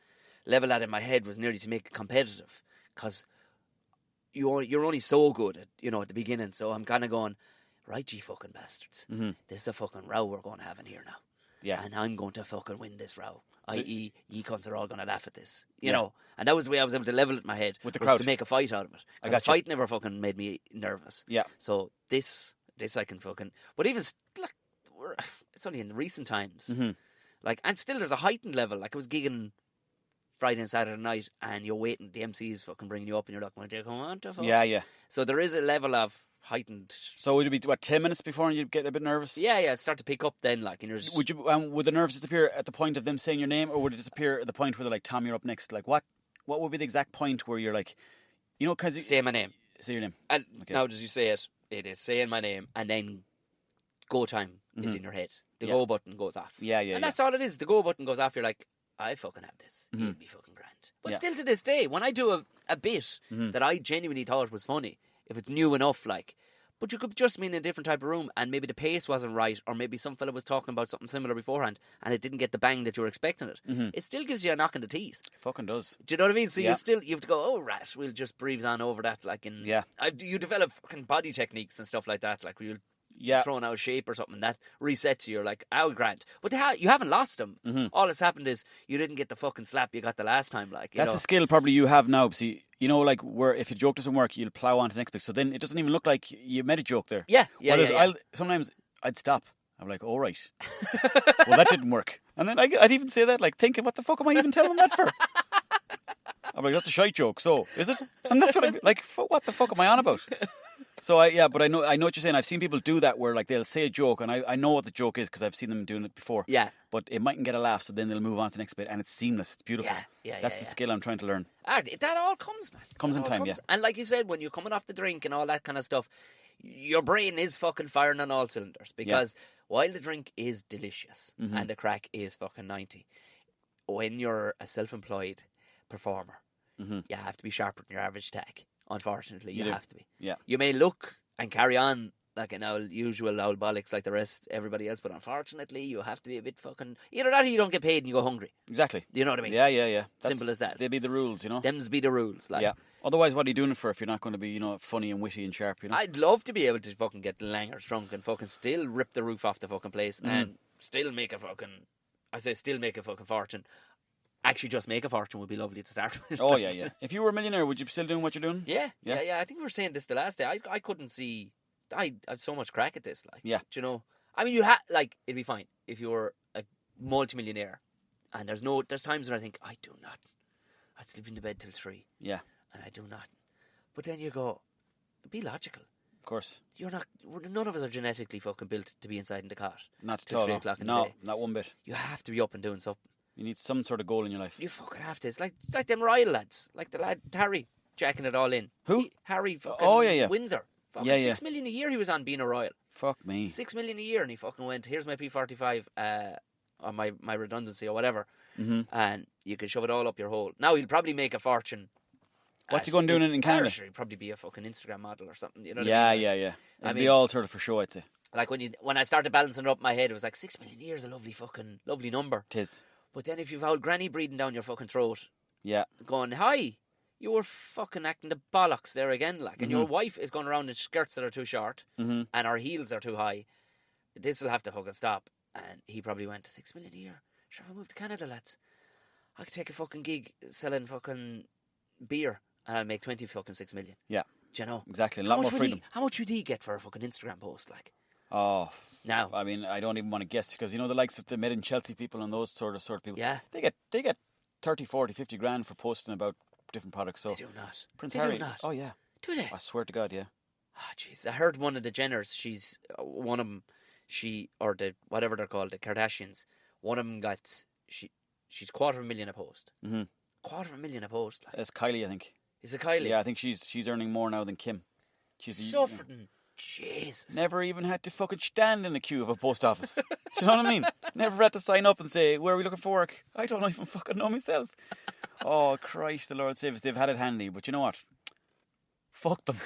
level that in my head was nearly to make it competitive, because you're only so good at, you know, at the beginning. So I'm kind of going, right, you fucking bastards. Mm-hmm. This is a fucking row we're going to have in here now. Yeah. and I'm going to fucking win this row. I.e., ye cunts are all going to laugh at this, you know. And that was the way I was able to level it in my head with the was crowd to make a fight out of it. I Because gotcha. fight never fucking made me nervous. Yeah. So this I can fucking. But even like, it's only in recent times. Mm-hmm. Like, and still there's a heightened level. Like I was gigging Friday and Saturday night, and you're waiting. The MC is fucking bringing you up, and you're like, "Want to come on?" Yeah. So there is a level of heightened. So would it be, what, 10 minutes before and you'd get a bit nervous? Yeah, start to pick up then, like, and you're just... Would the nerves disappear at the point of them saying your name, or would it disappear at the point where they're like, Tom, you're up next? Like, what would be the exact point where you're like, you know, because... Say my name. Say your name. And Okay. now, as you say it, it is saying my name, and then go time is in your head. The Yeah. go button goes off. Yeah. And that's all it is. The go button goes off, you're like, I fucking have this. It'd be fucking grand. But Yeah. still to this day, when I do a bit that I genuinely thought was funny, if it's new enough, like... But you could just mean in a different type of room, and maybe the pace wasn't right, or maybe some fella was talking about something similar beforehand, and it didn't get the bang that you were expecting it. It still gives you a knock in the teeth. It fucking does. Do you know what I mean? So Yeah. you have to go, oh, rat, we'll just breeze on over that. Like, in, Yeah. you develop fucking body techniques and stuff like that. Like, you're Yeah. throwing out shape or something, that resets you. You're like, oh, grand. But you haven't lost them. All that's happened is you didn't get the fucking slap you got the last time. Like, That's a skill probably you have now. See, you know, like, where if a joke doesn't work, you'll plough on to the next bit. So then it doesn't even look like you made a joke there. Yeah. Sometimes I'd stop. I'm like, all right. Well, that didn't work. And then I'd even say that, like, thinking, what the fuck am I even telling that for? I'm like, that's a shite joke, so, is it? And that's what I'm like, what the fuck am I on about? So, but I know what you're saying. I've seen people do that where, like, they'll say a joke, and I know what the joke is because I've seen them doing it before. Yeah. But it mightn't get a laugh, so then they'll move on to the next bit, and it's seamless. It's beautiful. That's the skill I'm trying to learn. That all comes, man. Comes That in all time, comes. yeah. And like you said, when you're coming off the drink and all that kind of stuff, your brain is fucking firing on all cylinders. Because while the drink is delicious and the crack is fucking 90, when you're a self-employed performer, you have to be sharper than your average tag. Unfortunately, you have to be. Yeah. You may look and carry on like an usual old bollocks like the rest, everybody else, but unfortunately, you have to be a bit fucking... Either that or you don't get paid and you go hungry. Exactly. You know what I mean? Yeah. Simple as that. They'd be the rules, you know? Them's be the rules. Like. Yeah. Otherwise, what are you doing it for if you're not going to be, you know, funny and witty and sharp, you know? I'd love to be able to fucking get langers drunk and fucking still rip the roof off the fucking place and still make a fucking... I say still make a fucking fortune. Actually, just make a fortune would be lovely to start with. Oh, yeah. If you were a millionaire, would you be still doing what you're doing? Yeah. I think we were saying this the last day. I couldn't see... I have so much crack at this. Like, Yeah. Do you know? I mean, it'd be fine if you were a multimillionaire and there's times when I think, I do not. I'd sleep in the bed till 3. Yeah. And I do not. But then you go, be logical. Of course. None of us are genetically fucking built to be inside in the cot. Not at till all. 3 o'clock in the No, day. not one bit. You have to be up and doing something. You need some sort of goal in your life. You fucking have to. It's like them Royal lads. Like the lad Harry jacking it all in. Who? Harry fucking Oh, yeah. Windsor. Fucking Yeah. 6 million a year he was on being a Royal. Fuck me. 6 million a year, and he fucking went, here's my P45 on my redundancy or whatever, and you can shove it all up your hole. Now he'll probably make a fortune. What's he going to do in Canada? He'll probably be a fucking Instagram model or something. You know? Yeah. What I mean? It'd be all sort of for show, I'd say. Like when I started balancing it up in my head, it was like 6 million a year is a lovely number. Tis. But then if you've old granny breathing down your fucking throat, Yeah. going, hi, you were fucking acting the bollocks there again, like, and your wife is going around in skirts that are too short and her heels are too high. This will have to fucking stop. And he probably went to 6 million a year. Sure, if I move to Canada, lads, I could take a fucking gig selling fucking beer and I'll make 20 fucking 6 million. Yeah. Do you know? Exactly. A lot more freedom. How much would he get for a fucking Instagram post, like? Oh. Now. I mean, I don't even want to guess because, you know, the likes of the Made in Chelsea people and those sort of people. Yeah. They get 30, 40, 50 grand for posting about different products. So They do not. Prince They Harry. do not. Oh, yeah. Do they? I swear to God, yeah. Oh, jeez. I heard one of the Jenners, she's one of them, or the, whatever they're called, the Kardashians, one of them got, she's $250,000 a post. Mm-hmm. $250,000 a post. Like. It's Kylie, I think. Is it Kylie? Yeah, I think she's earning more now than Kim. She's Suffering. Jesus. Never even had to fucking stand in a queue of a post office. Do you know what I mean? Never had to sign up and say, where are we looking for work? I don't even fucking know myself. Oh, Christ, the Lord save us. They've had it handy, but you know what? Fuck them.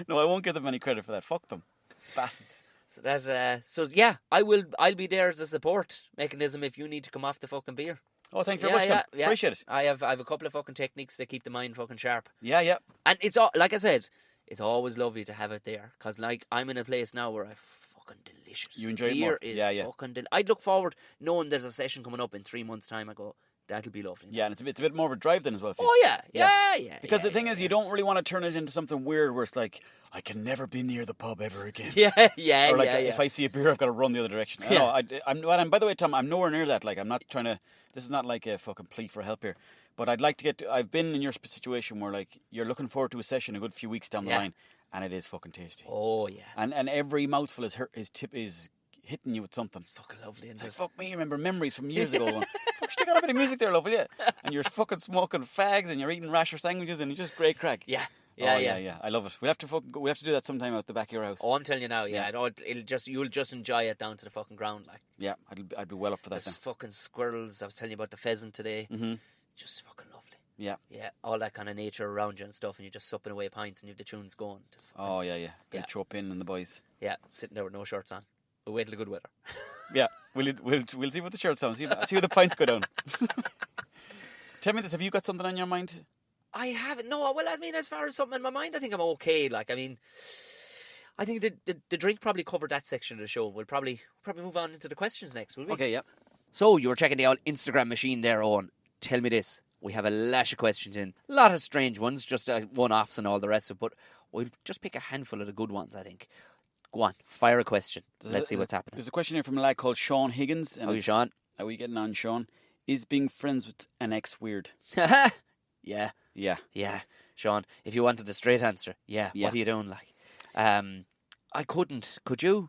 No, I won't give them any credit for that. Fuck them. Bastards. So that, I'll be there as a support mechanism if you need to come off the fucking beer. Oh, thank you very much, Tom. Yeah. Appreciate it. I have a couple of fucking techniques that keep the mind fucking sharp. Yeah. And it's all, like I said, it's always lovely to have it there. Because, like, I'm in a place now where I fucking delicious. You enjoy it beer more. is Yeah. fucking I'd look forward knowing there's a session coming up in 3 months' time. I go, that'll be lovely. Yeah, and it's a bit more of a drive then as well. For you. Oh yeah. Because the thing is, you don't really want to turn it into something weird where it's like, I can never be near the pub ever again. Yeah. Or like, if I see a beer, I've got to run the other direction. I'm by the way, Tom, I'm nowhere near that. Like, I'm not trying to. This is not like a fucking plea for help here. But I'd like to get. I've been in your situation where like you're looking forward to a session a good few weeks down the line, and it is fucking tasty. Oh yeah. And every mouthful is hitting you with something. It's fucking lovely. Isn't Like, it? fuck me, I remember memories from years ago. Going, fuck, stick on a bit of music there, love, will you? And you're fucking smoking fags and you're eating rasher sandwiches and it's just great crack. Yeah. I love it. We have to do that sometime out the back of your house. Oh, I'm telling you now, you'll just enjoy it down to the fucking ground, like. Yeah, I'd be well up for that. There's fucking squirrels. I was telling you about the pheasant today. Mm-hmm. Just fucking lovely. Yeah, all that kind of nature around you and stuff, and you're just supping away pints and you have the tunes going. Just fucking, Bit of Chopin and the boys. Yeah, sitting there with no shirts on. We'll wait till the good weather. Yeah, we'll see what the shirts on. See how the pints go down. Tell me this: have you got something on your mind? I haven't. No, well, I mean, as far as something in my mind, I think I'm okay. Like, I mean, I think the drink probably covered that section of the show. We'll probably move on into the questions next, will we? Okay, yeah. So, you were checking the old Instagram machine there, Owen. Tell me this. We have a lash of questions in. A lot of strange ones, just one-offs and all the rest of it, but we'll just pick a handful of the good ones, I think. Go on, fire a question. Let's see what's happening. There's a question here from a lad called Sean Higgins. How are you, Sean? How are you getting on, Sean? Is being friends with an ex weird? Yeah. Yeah. Sean, if you wanted a straight answer, yeah. What are you doing, like? I couldn't. Could you?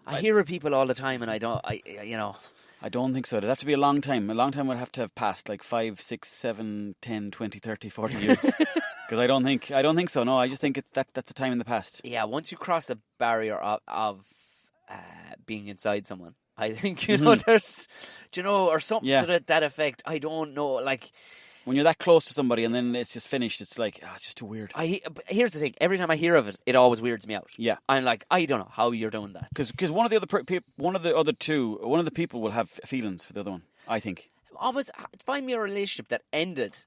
I hear of people all the time, and I don't think so. It'd have to be a long time. A long time would have to have passed, like 5, 6, 7, 10, 20, 30, 40 years. Because I don't think so. No, I just think that's a time in the past. Yeah, once you cross a barrier of being inside someone, I think, there's, or something to that effect. I don't know, like... When you're that close to somebody and then it's just finished, it's like, it's just too weird. Here's the thing. Every time I hear of it, it always weirds me out. Yeah. I'm like, I don't know how you're doing that. Because one of the people will have feelings for the other one, I think. Always find me a relationship that ended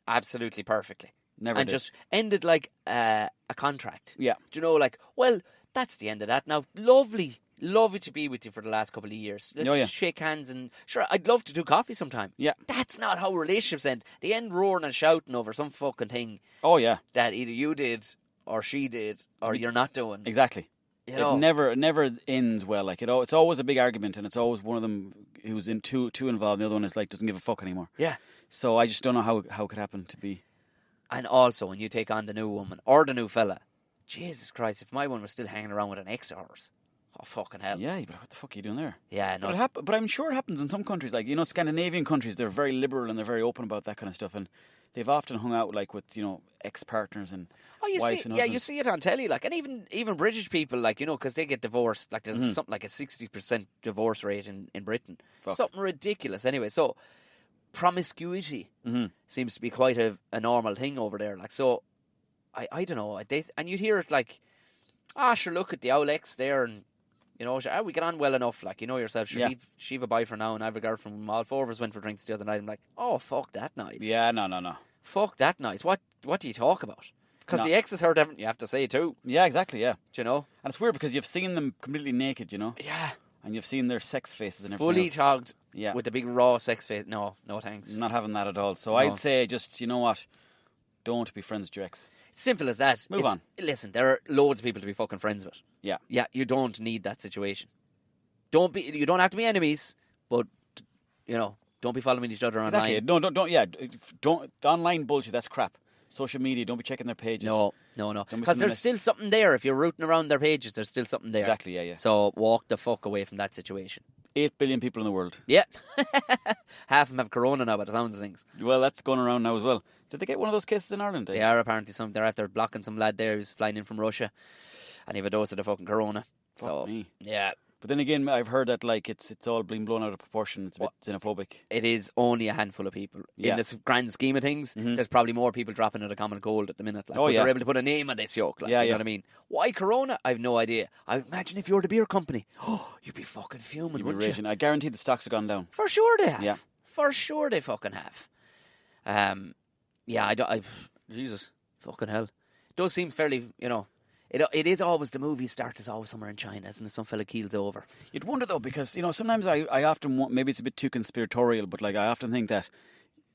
absolutely perfectly. Never did. Just ended like a contract. Yeah. Do you know, like, well, that's the end of that. Now, lovely to be with you for the last couple of years. Let's shake hands and... Sure, I'd love to do coffee sometime. Yeah. That's not how relationships end. They end roaring and shouting over some fucking thing. Oh, yeah. That either you did, or she did, or you're not doing. Exactly. You know? It never ends well. Like, it's always a big argument, and it's always one of them who's in too involved, and the other one is like, doesn't give a fuck anymore. Yeah. So I just don't know how it could happen to be. And also, when you take on the new woman, or the new fella, Jesus Christ, if my one was still hanging around with an ex of hers... Oh, fucking hell. Yeah, but what the fuck are you doing there? Yeah, no. But I'm sure it happens in some countries. Like, Scandinavian countries, they're very liberal and they're very open about that kind of stuff. And they've often hung out, like, with, ex-partners and wives and husbands. Yeah, you see it on telly. Like, and even British people, like, because they get divorced. Like, there's something like a 60% divorce rate in Britain. Fuck. Something ridiculous. Anyway, so promiscuity seems to be quite a normal thing over there. Like, so, I don't know. And you'd hear it like, sure, look at the old ex there and... we get on well enough, like, yourself. She've a boyfriend now, and I have a girlfriend. All four of us went for drinks the other night. I'm like, oh, fuck that noise. Yeah, no. Fuck that noise. What do you talk about? Because the ex has heard everything you have to say too. Yeah, exactly, yeah. Do you know? And it's weird because you've seen them completely naked, Yeah. And you've seen their sex faces and everything Fully else. togged Yeah. with the big raw sex face. No thanks. Not having that at all. So No. I'd say just, you know what? Don't be friends with your ex. Simple as that. Move on. Listen, there are loads of people to be fucking friends with. Yeah. Yeah, you don't need that situation. You don't have to be enemies, but, don't be following each other online. Exactly. Don't online bullshit, that's crap. Social media, don't be checking their pages. No. Because there's still something there. If you're rooting around their pages, there's still something there. Exactly, yeah. So walk the fuck away from that situation. 8 billion people in the world. Yeah. Half of them have corona now by the sounds of things. Well, that's going around now as well. Did they get one of those cases in Ireland? They are apparently they're after blocking some lad there who's flying in from Russia and he have a dose of the fucking corona. Fuck me. Yeah. But then again, I've heard that like it's all being blown out of proportion. It's a bit xenophobic. It is only a handful of people. Yeah. In this grand scheme of things, there's probably more people dropping at a common cold at the minute. Like, yeah. They're able to put a name on this yoke. Like, you know what I mean? Why corona? I have no idea. I imagine if you're the beer company, you'd be fucking fuming, wouldn't you? I guarantee the stocks have gone down. For sure they have. Yeah. For sure they fucking have. Jesus, fucking hell. It does seem fairly, It is always, the movie start is always somewhere in China, isn't it? Some fella keels over. You'd wonder though, because sometimes I often want, maybe it's a bit too conspiratorial, but like I often think that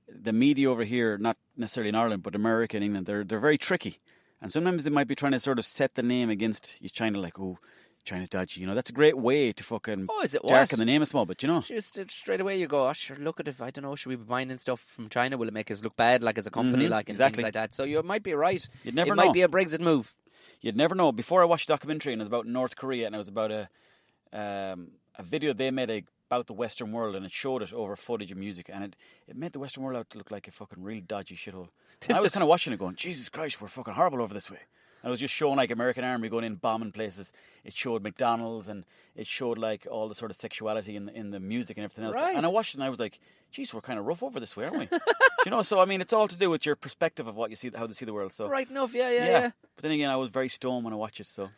the media over here, not necessarily in Ireland, but America and England, they're very tricky, and sometimes they might be trying to sort of set the name against China, like, oh, China's dodgy. That's a great way to fucking darken the name a small bit, Just straight away you go, oh, sure, look at it. I don't know, should we be buying stuff from China? Will it make us look bad, like as a company, like, and exactly. things like that? So you might be right. You'd never it know. Might be a Brexit move. You'd never know. Before I watched a documentary, and it was about North Korea, and it was about a video they made about the Western world, and it showed it over footage of music, and it made the Western world out to look like a fucking really dodgy shithole. I was kind of watching it going, Jesus Christ, we're fucking horrible over this way. And it was just showing like American army going in bombing places. It showed McDonald's, and it showed like all the sort of sexuality in the music and everything else. Right. And I watched it and I was like, geez, we're kind of rough over this way, aren't we? So I mean, it's all to do with your perspective of what you see, how they see the world. So right enough, yeah. But then again, I was very stoned when I watched it, so.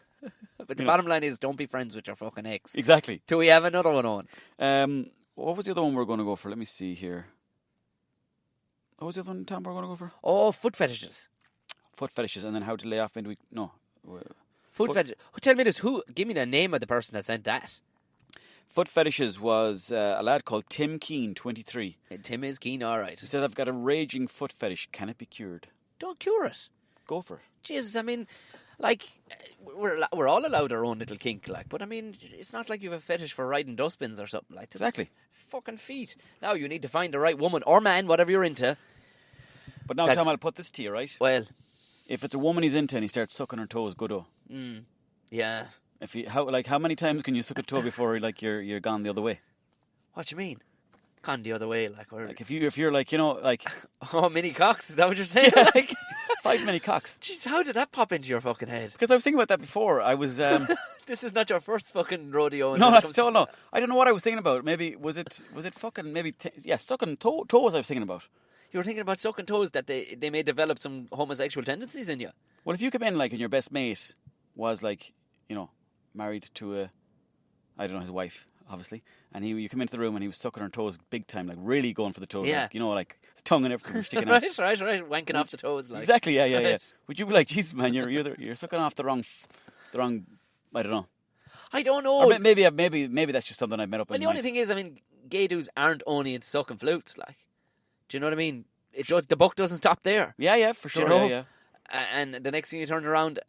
But the bottom line is, don't be friends with your fucking ex. Exactly. Do we have another one on? What was the other one we were going to go for? Let me see here. What was the other one, Tom, we were going to go for? Oh, foot fetishes. Foot fetishes, and then how to lay off midweek. No. Foot fetishes. Tell me this. Give me the name of the person that sent that. Foot fetishes was a lad called Tim Keane, 23. Tim is keen, all right. He said, I've got a raging foot fetish. Can it be cured? Don't cure it. Go for it. Jesus, I mean, like, we're all allowed our own little kink, like, but I mean, it's not like you have a fetish for riding dustbins or something like that. Exactly. Fucking feet. Now you need to find the right woman or man, whatever you're into. But now, Tom, I'll put this to you, right? Well, if it's a woman he's into and he starts sucking her toes, good-o. Yeah. How many times can you suck a toe before you're gone the other way? What do you mean? Gone the other way, like, or like if you're like, like oh, mini cocks, is that what you're saying? Yeah. Like 5 mini cocks. Jeez, how did that pop into your fucking head? Because I was thinking about that before. I was this is not your first fucking rodeo. No, that's no. I don't know what I was thinking about. Maybe was it fucking maybe sucking toes I was thinking about. You were thinking about sucking toes, that they may develop some homosexual tendencies in you. Well, if you come in like and your best mate was like, married to his wife, obviously, and you come into the room and he was sucking her toes big time, like really going for the toes, yeah. like the tongue and everything was sticking out. Right, wanking off the toes, like. Exactly, yeah. Right. Would you be like, Jesus, man, you're sucking off the wrong, I don't know. I don't know. Or maybe that's just something I've made up. Well, the only thing is, I mean, gay dudes aren't only into sucking flutes, like. Do you know what I mean? The buck doesn't stop there. Yeah, for sure. Yeah. And the next thing you turn around,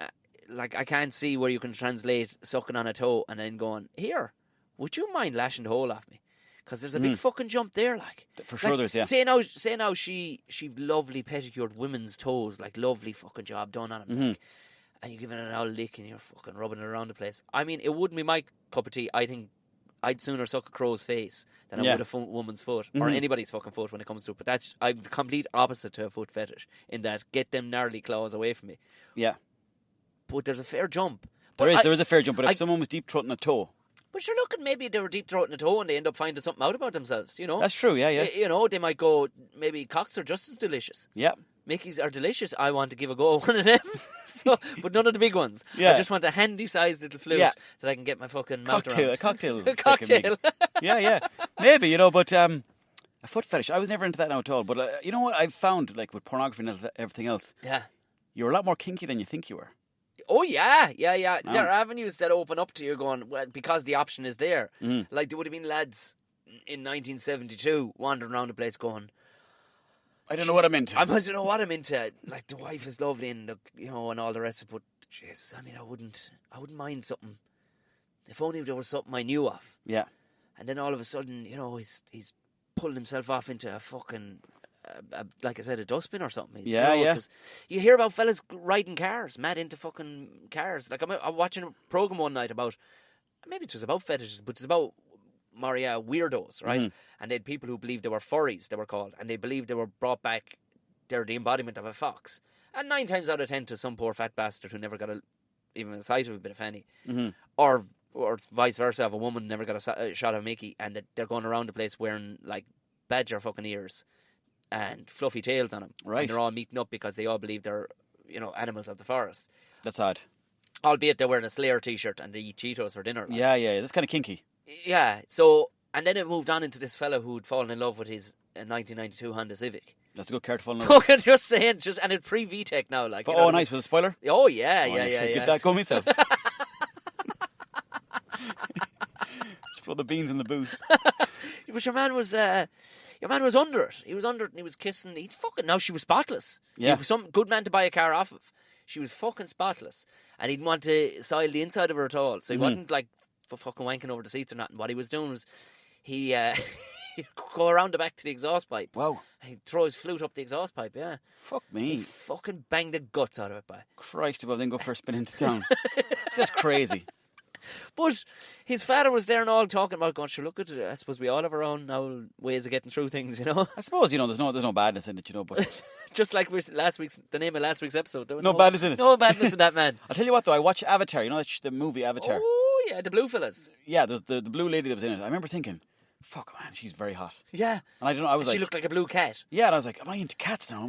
like, I can't see where you can translate sucking on a toe and then going, here, would you mind lashing the hole off me? Because there's a big fucking jump there, like. For sure there's, yeah. Say now she lovely pedicured women's toes, like, lovely fucking job done on them, like, and you're giving it an old lick and you're fucking rubbing it around the place. I mean, it wouldn't be my cup of tea. I think I'd sooner suck a crow's face than I would a woman's foot, or anybody's fucking foot when it comes to it. But I'm the complete opposite to a foot fetish, in that get them gnarly claws away from me. Yeah. But there's a fair jump. There is a fair jump, but if someone was deep throating a toe. But you're looking, maybe they were deep throating a toe and they end up finding something out about themselves, That's true, yeah. They might go, maybe cocks are just as delicious. Yeah. Mickeys are delicious. I want to give a go at one of them. But none of the big ones. Yeah. I just want a handy-sized little flute that I can get my fucking mouth around. A cocktail. A cocktail. Yeah. Maybe, but a foot fetish, I was never into that now at all. But you know what I've found, like with pornography and everything else? Yeah. You're a lot more kinky than you think you are. Oh, yeah. No. There are avenues that open up to you going, well, because the option is there. Like, there would have been lads in 1972 wandering around the place going, I don't know what I'm into. I don't know what I'm into. Like, the wife is lovely and, and all the rest of it. But, jeez, I mean, I wouldn't mind something. If only there was something I knew of. Yeah. And then all of a sudden, he's pulling himself off into a fucking, like I said, a dustbin or something. Yeah. 'Cause you hear about fellas riding cars, mad into fucking cars. Like, I'm watching a program one night about, maybe it was about fetishes, but it's about Maria weirdos, right? And they had people who believed they were furries, they were called, and they believed they were brought back, they're the embodiment of a fox. And 9 times out of 10 to some poor fat bastard who never got even a sight of a bit of fanny. Or vice versa, of a woman never got a shot of Mickey, and they're going around the place wearing, like, badger fucking ears and fluffy tails on them. Right. And they're all meeting up because they all believe they're, animals of the forest. That's odd. Albeit they're wearing a Slayer t-shirt and they eat Cheetos for dinner. Like. Yeah. That's kind of kinky. Yeah, so, and then it moved on into this fella who'd fallen in love with his a 1992 Honda Civic. That's a good car to fall in love. Fucking just saying, and it's pre-VTEC now. Like, you know oh, what I nice. With a spoiler? mean? Oh, yeah, Oh, yeah, I yeah. should give that a go myself. Just put the beans in the boot. But your man was under it. He was under it and he was kissing. Now she was spotless. Yeah. He was some good man to buy a car off of. She was fucking spotless. And he didn't want to soil the inside of her at all. So he wasn't like fucking wanking over the seats or nothing. What he was doing was he'd go around the back to the exhaust pipe. Wow. And he'd throw his flute up the exhaust pipe, yeah. Fuck He me. fucking banged the guts out of it, by. Christ above, then go for a spin into town. That's crazy. But his father was there and all talking about going, sure, look at it. I suppose we all have our own ways of getting through things, you know. I suppose, there's no badness in it, but Just like the name of last week's episode. no badness in it. No badness in that, man. I'll tell you what though, I watched Avatar, the movie Avatar. Oh, yeah, the blue fellas. Yeah, there's the blue lady that was in it. I remember thinking, fuck man, she's very hot. Yeah. And I don't know, I was She like, looked like a blue cat. yeah, and I was like, am I into cats now?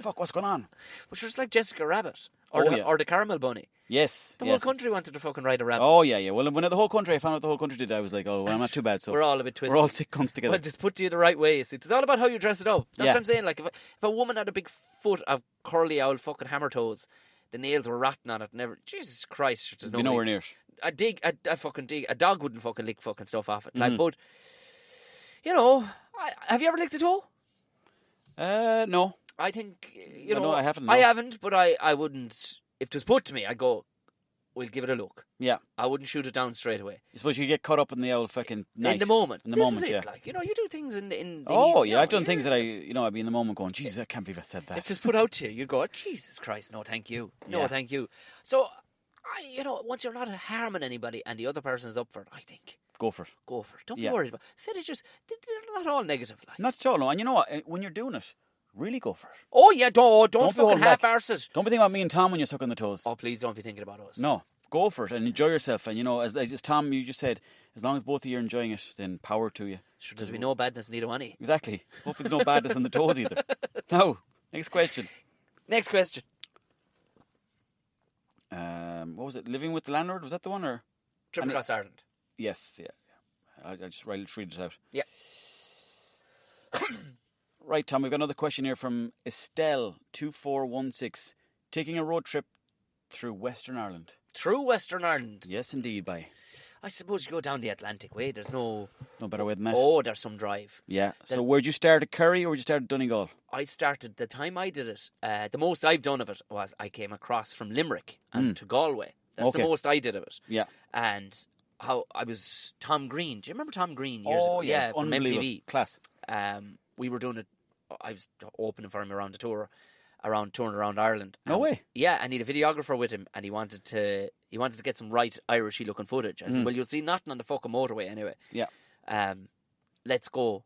Fuck, what's going on? But she was like Jessica Rabbit. Oh, yeah. Or the Caramel Bunny. Yes. The yes. whole country wanted to fucking ride a rabbit. Oh yeah. Well, when the whole country, I found out the whole country did, I was like, oh, well, I'm not too bad. So We're all a bit twisted. we're all sick cunts together. Well, just put you the right way. See, it's all about how you dress it up. That's Yeah. what I'm saying. Like, if a woman had a big foot of curly old fucking hammer toes, the nails were rotten on it. Jesus Christ, there's Be nowhere near it. I fucking dig. A dog wouldn't fucking lick fucking stuff off it. Like, Mm-hmm. but have you ever licked a toe? No. I think No, I haven't, no. I haven't, but I wouldn't. If it was put to me, I'd go, we'll give it a look. Yeah. I wouldn't shoot it down straight away. I suppose you get caught up in the old fucking night. In the moment. In the This moment, is it. yeah. Like, you do things in the Oh, heat, yeah, I've done things that I'd be in the moment going, Jesus, I can't believe I said that. It's just put out to you. You go, Jesus Christ, no, thank you. No, Yeah. thank you. So, once you're not harming anybody and the other person is up for it, I think, Go for it. go for it. Don't Yeah. be worried about it. Fetish they're not all negative. Like. Not so, no. And you know what? When you're doing it, really go for it. Oh, yeah, don't be fucking holding back. half-arse it. Don't be thinking about me and Tom when you're sucking the toes. Oh, please don't be thinking about us. No. Go for it and enjoy yourself. And, as Tom, you just said, as long as both of you are enjoying it, then power to you. Sure, there's be no badness in either one. Exactly. Hopefully there's no badness in the toes either. Now, next question. Next question. What was it? Living with the landlord? Was that the one? Or Trip across Ireland. Yes, yeah. I'll just read it out. Yeah. Right, Tom, we've got another question here from Estelle2416. Taking a road trip through Western Ireland. Through Western Ireland. Yes, indeed, bye. I suppose you go down the Atlantic way. There's no better way than that. Oh, there's some drive. Yeah. So where'd you start at Kerry or where'd you start at Donegal? I started, the time I did it, the most I've done of it was I came across from Limerick and to Galway. That's Okay. the most I did of it. Yeah. And how I was Tom Green. Do you remember Tom Green years Oh, ago? yeah. From Unbelievable. MTV. Class. We were doing it, I was opening for him around the tour, touring around Ireland. No way. Yeah, and he had a videographer with him and he wanted to get some right Irishy looking footage. I said, well, you'll see nothing on the fucking motorway anyway. Yeah. Let's go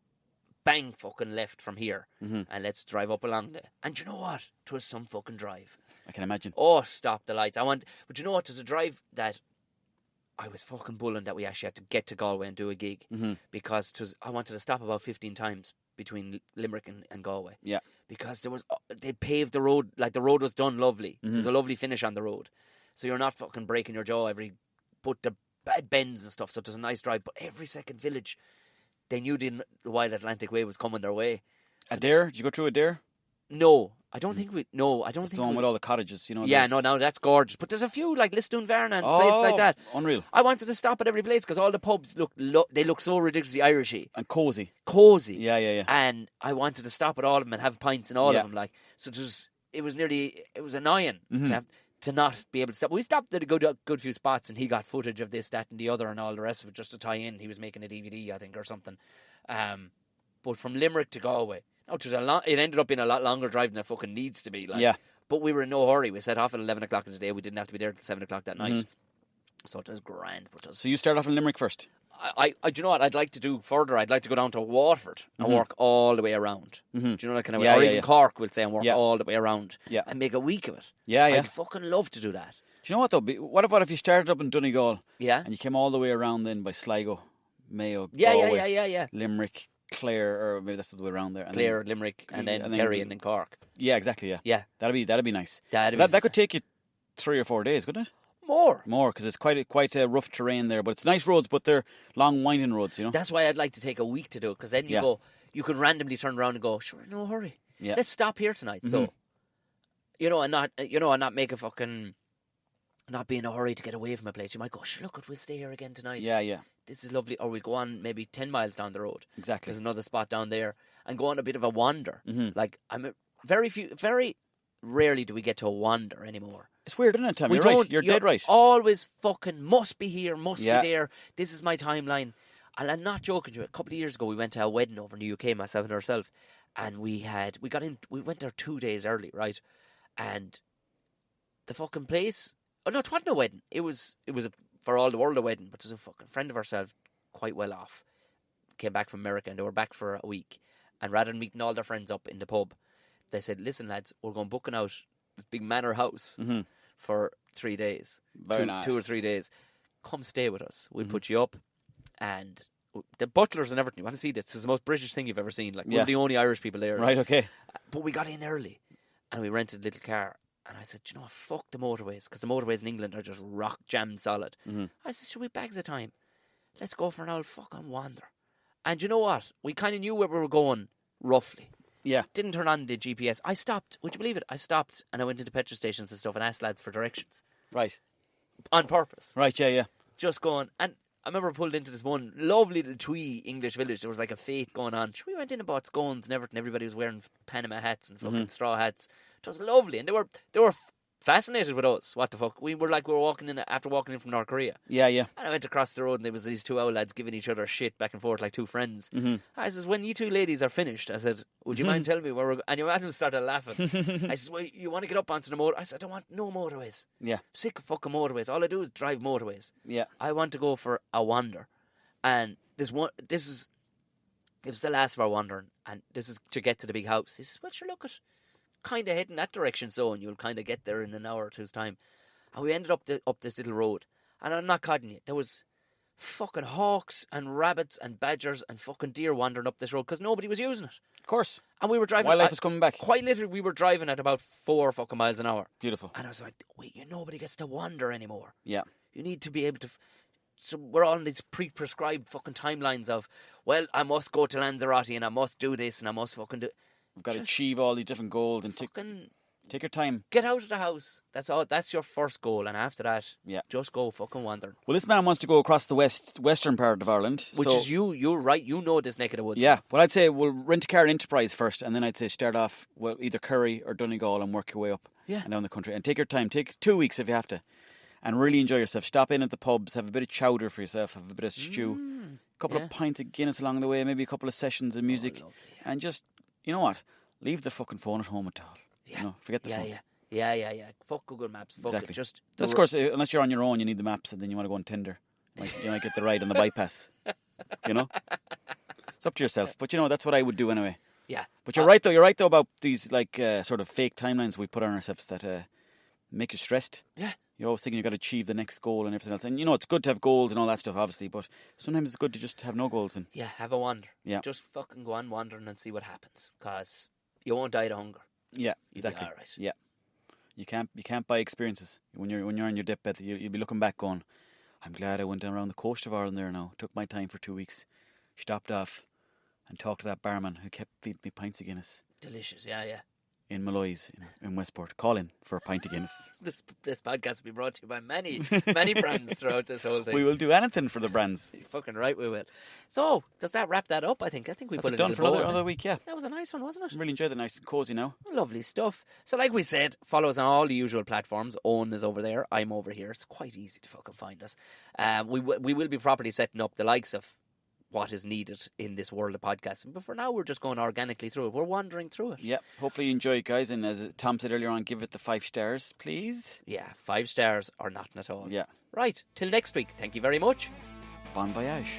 bang fucking left from here and let's drive up along there. And you know what? It was some fucking drive. I can imagine. Oh, stop the lights. But you know what? There's a drive that I was fucking bulling that we actually had to get to Galway and do a gig because I wanted to stop about 15 times between Limerick and Galway. Yeah. Because they paved the road, like the road was done lovely. There's a lovely finish on the road. So you're not fucking breaking your jaw but the bad bends and stuff, so there's a nice drive. But every second village, they knew the Wild Atlantic Way was coming their way. So Adair? Did you go through Adair? No, I don't think we. No, I don't It's think the one with all the cottages, Yeah, there's- no, that's gorgeous. But there's a few like Lisdoonvarna and places like that. Unreal. I wanted to stop at every place because all the pubs they look so ridiculously Irishy, And cosy. cosy. Yeah. And I wanted to stop at all of them and have pints in all Yeah. of them. Like, so it was annoying to not be able to stop. We stopped at a good few spots, and he got footage of this, that, and the other, and all the rest of it just to tie in. He was making a DVD, I think, or something. But from Limerick to Galway, it ended up being a lot longer drive than it fucking needs to be. Like. Yeah. But we were in no hurry. We set off at 11 o'clock in the day. We didn't have to be there till 7 o'clock that night. So it was grand. But So you start off in Limerick first? do you know what I'd like to do further? I'd like to go down to Waterford and work all the way around. Do you know that kind of way? Yeah, Or yeah, even yeah. Cork, we'll say, and work all the way around. Yeah. And make a week of it. Yeah. I'd fucking love to do that. Do you know what though? What about if you started up in Donegal Yeah. and you came all the way around then by Sligo, Mayo, Yeah, Galway, yeah. Limerick, Clare, or maybe that's the other way around there. And Clare, Limerick, and then Kerry, and then Cork. Yeah, exactly. Yeah. Yeah. That'd be nice. That'd That could take you 3 or 4 days, couldn't it? More, because it's quite a rough terrain there, but it's nice roads, but they're long winding roads. That's why I'd like to take a week to do it, because then you Yeah. go. you could randomly turn around and go, sure, no hurry. Yeah. Let's stop here tonight. So, and not make a fucking, not be in a hurry to get away from a place. You might go, sure, look, we'll stay here again tonight. Yeah. This is lovely. Or we'll go on maybe 10 miles down the road. Exactly. There's another spot down there. And go on a bit of a wander. Like, very rarely do we get to a wander anymore. It's weird, isn't it, Tom? You're right. You're dead right. Always fucking must be here, must be there. This is my timeline. And I'm not joking to you. A couple of years ago, we went to a wedding over in the UK, myself and herself. And we went there 2 days early, right? And the fucking place, it wasn't a wedding. It was for all the world a wedding, but there's a fucking friend of ourselves, quite well off, came back from America and they were back for a week. And rather than meeting all their friends up in the pub, they said, listen, lads, we're going booking out this big manor house for 3 days. Very nice. 2 or 3 days. Come stay with us. We'll put you up. And the butlers and everything, you want to see this. It's the most British thing you've ever seen. Like, we're the only Irish people there. Right, okay. But we got in early. And we rented a little car. And I said, you know what, fuck the motorways. Because the motorways in England are just rock jammed solid. I said, should we bags of time? Let's go for an old fucking wander. And you know what? We kind of knew where we were going, roughly. Yeah. Didn't turn on the GPS. I stopped. Would you believe it? I stopped and I went into petrol stations and stuff and asked lads for directions. Right. On purpose. Right, yeah. Just going. And I remember I pulled into this one lovely little twee English village. There was like a fete going on. We went in and bought scones and everything. Everybody was wearing Panama hats and fucking straw hats. It was lovely. And they were fascinated with us. What the fuck? We were walking in after walking in from North Korea. Yeah. And I went across the road and there was these two old lads giving each other shit back and forth like two friends. I says, when you two ladies are finished, I said, would you mind telling me where we're going? And you imagine started laughing. I said, well, you want to get up onto the motor? I said, I don't want no motorways. Yeah. I'm sick of fucking motorways. All I do is drive motorways. Yeah. I want to go for a wander. And it was the last of our wandering. And this is to get to the big house. He says, well, sure, look at kind of heading that direction, so, and you'll kind of get there in an hour or two's time. And we ended up this little road, and I'm not kidding you, there was fucking hawks and rabbits and badgers and fucking deer wandering up this road because nobody was using it. Of course. And we were driving. Wildlife was coming back. Quite literally, we were driving at about 4 fucking miles an hour. Beautiful. And I was like, wait, nobody gets to wander anymore. Yeah. You need to be able to. So we're on these pre-prescribed fucking timelines of, well, I must go to Lanzarote and I must do this and I must fucking do. We've got to achieve all these different goals and take your time. Get out of the house. That's all. That's your first goal, and after that, just go fucking wander. Well, this man wants to go across the western part of Ireland, which is you. You're right. You know this neck of the woods. Yeah, well, I'd say we'll rent a car in Enterprise first, and then I'd say start off either Kerry or Donegal and work your way up and down the country, and take your time. Take 2 weeks if you have to, and really enjoy yourself. Stop in at the pubs, have a bit of chowder for yourself, have a bit of stew, a couple of pints of Guinness along the way, maybe a couple of sessions of music, and just, you know what? Leave the fucking phone at home at all. Yeah. You know, forget the phone. Yeah. Fuck Google Maps. Fuck exactly. It. Just of course, unless you're on your own, you need the maps, and then you want to go on Tinder. You might get the ride on the bypass. You know? It's up to yourself. But, you know, that's what I would do anyway. Yeah. But you're right, though. You're right, though, about these, sort of fake timelines we put on ourselves that make you stressed. Yeah. You're always thinking you've got to achieve the next goal and everything else. And, you know, it's good to have goals and all that stuff, obviously, but sometimes it's good to just have no goals. And have a wander. Yeah. Just fucking go on wandering and see what happens, because you won't die of hunger. Yeah, You'll exactly. be all right. Yeah. You can't buy experiences. When you're on your deathbed, you'll be looking back going, I'm glad I went down around the coast of Ireland there now. Took my time for 2 weeks. Stopped off and talked to that barman who kept feeding me pints of Guinness. Delicious, yeah. In Malloy's in Westport. Call in for a pint of Guinness. This podcast will be brought to you by many brands throughout this whole thing. We will do anything for the brands. You're fucking right, we will. So, does that wrap that up? I think we That's put it it done for another week, yeah. That was a nice one, wasn't it? Really enjoyed it. Nice and cosy now. Lovely stuff. So, like we said, follow us on all the usual platforms. Owen is over there. I'm over here. It's quite easy to fucking find us. We will be properly setting up the likes of what is needed in this world of podcasting. But for now, we're just going organically through it. We're wandering through it. Yeah, hopefully you enjoy it, guys. And as Tom said earlier on, give it the 5 stars, please. Yeah, 5 stars or nothing at all. Yeah. Right, till next week. Thank you very much. Bon voyage.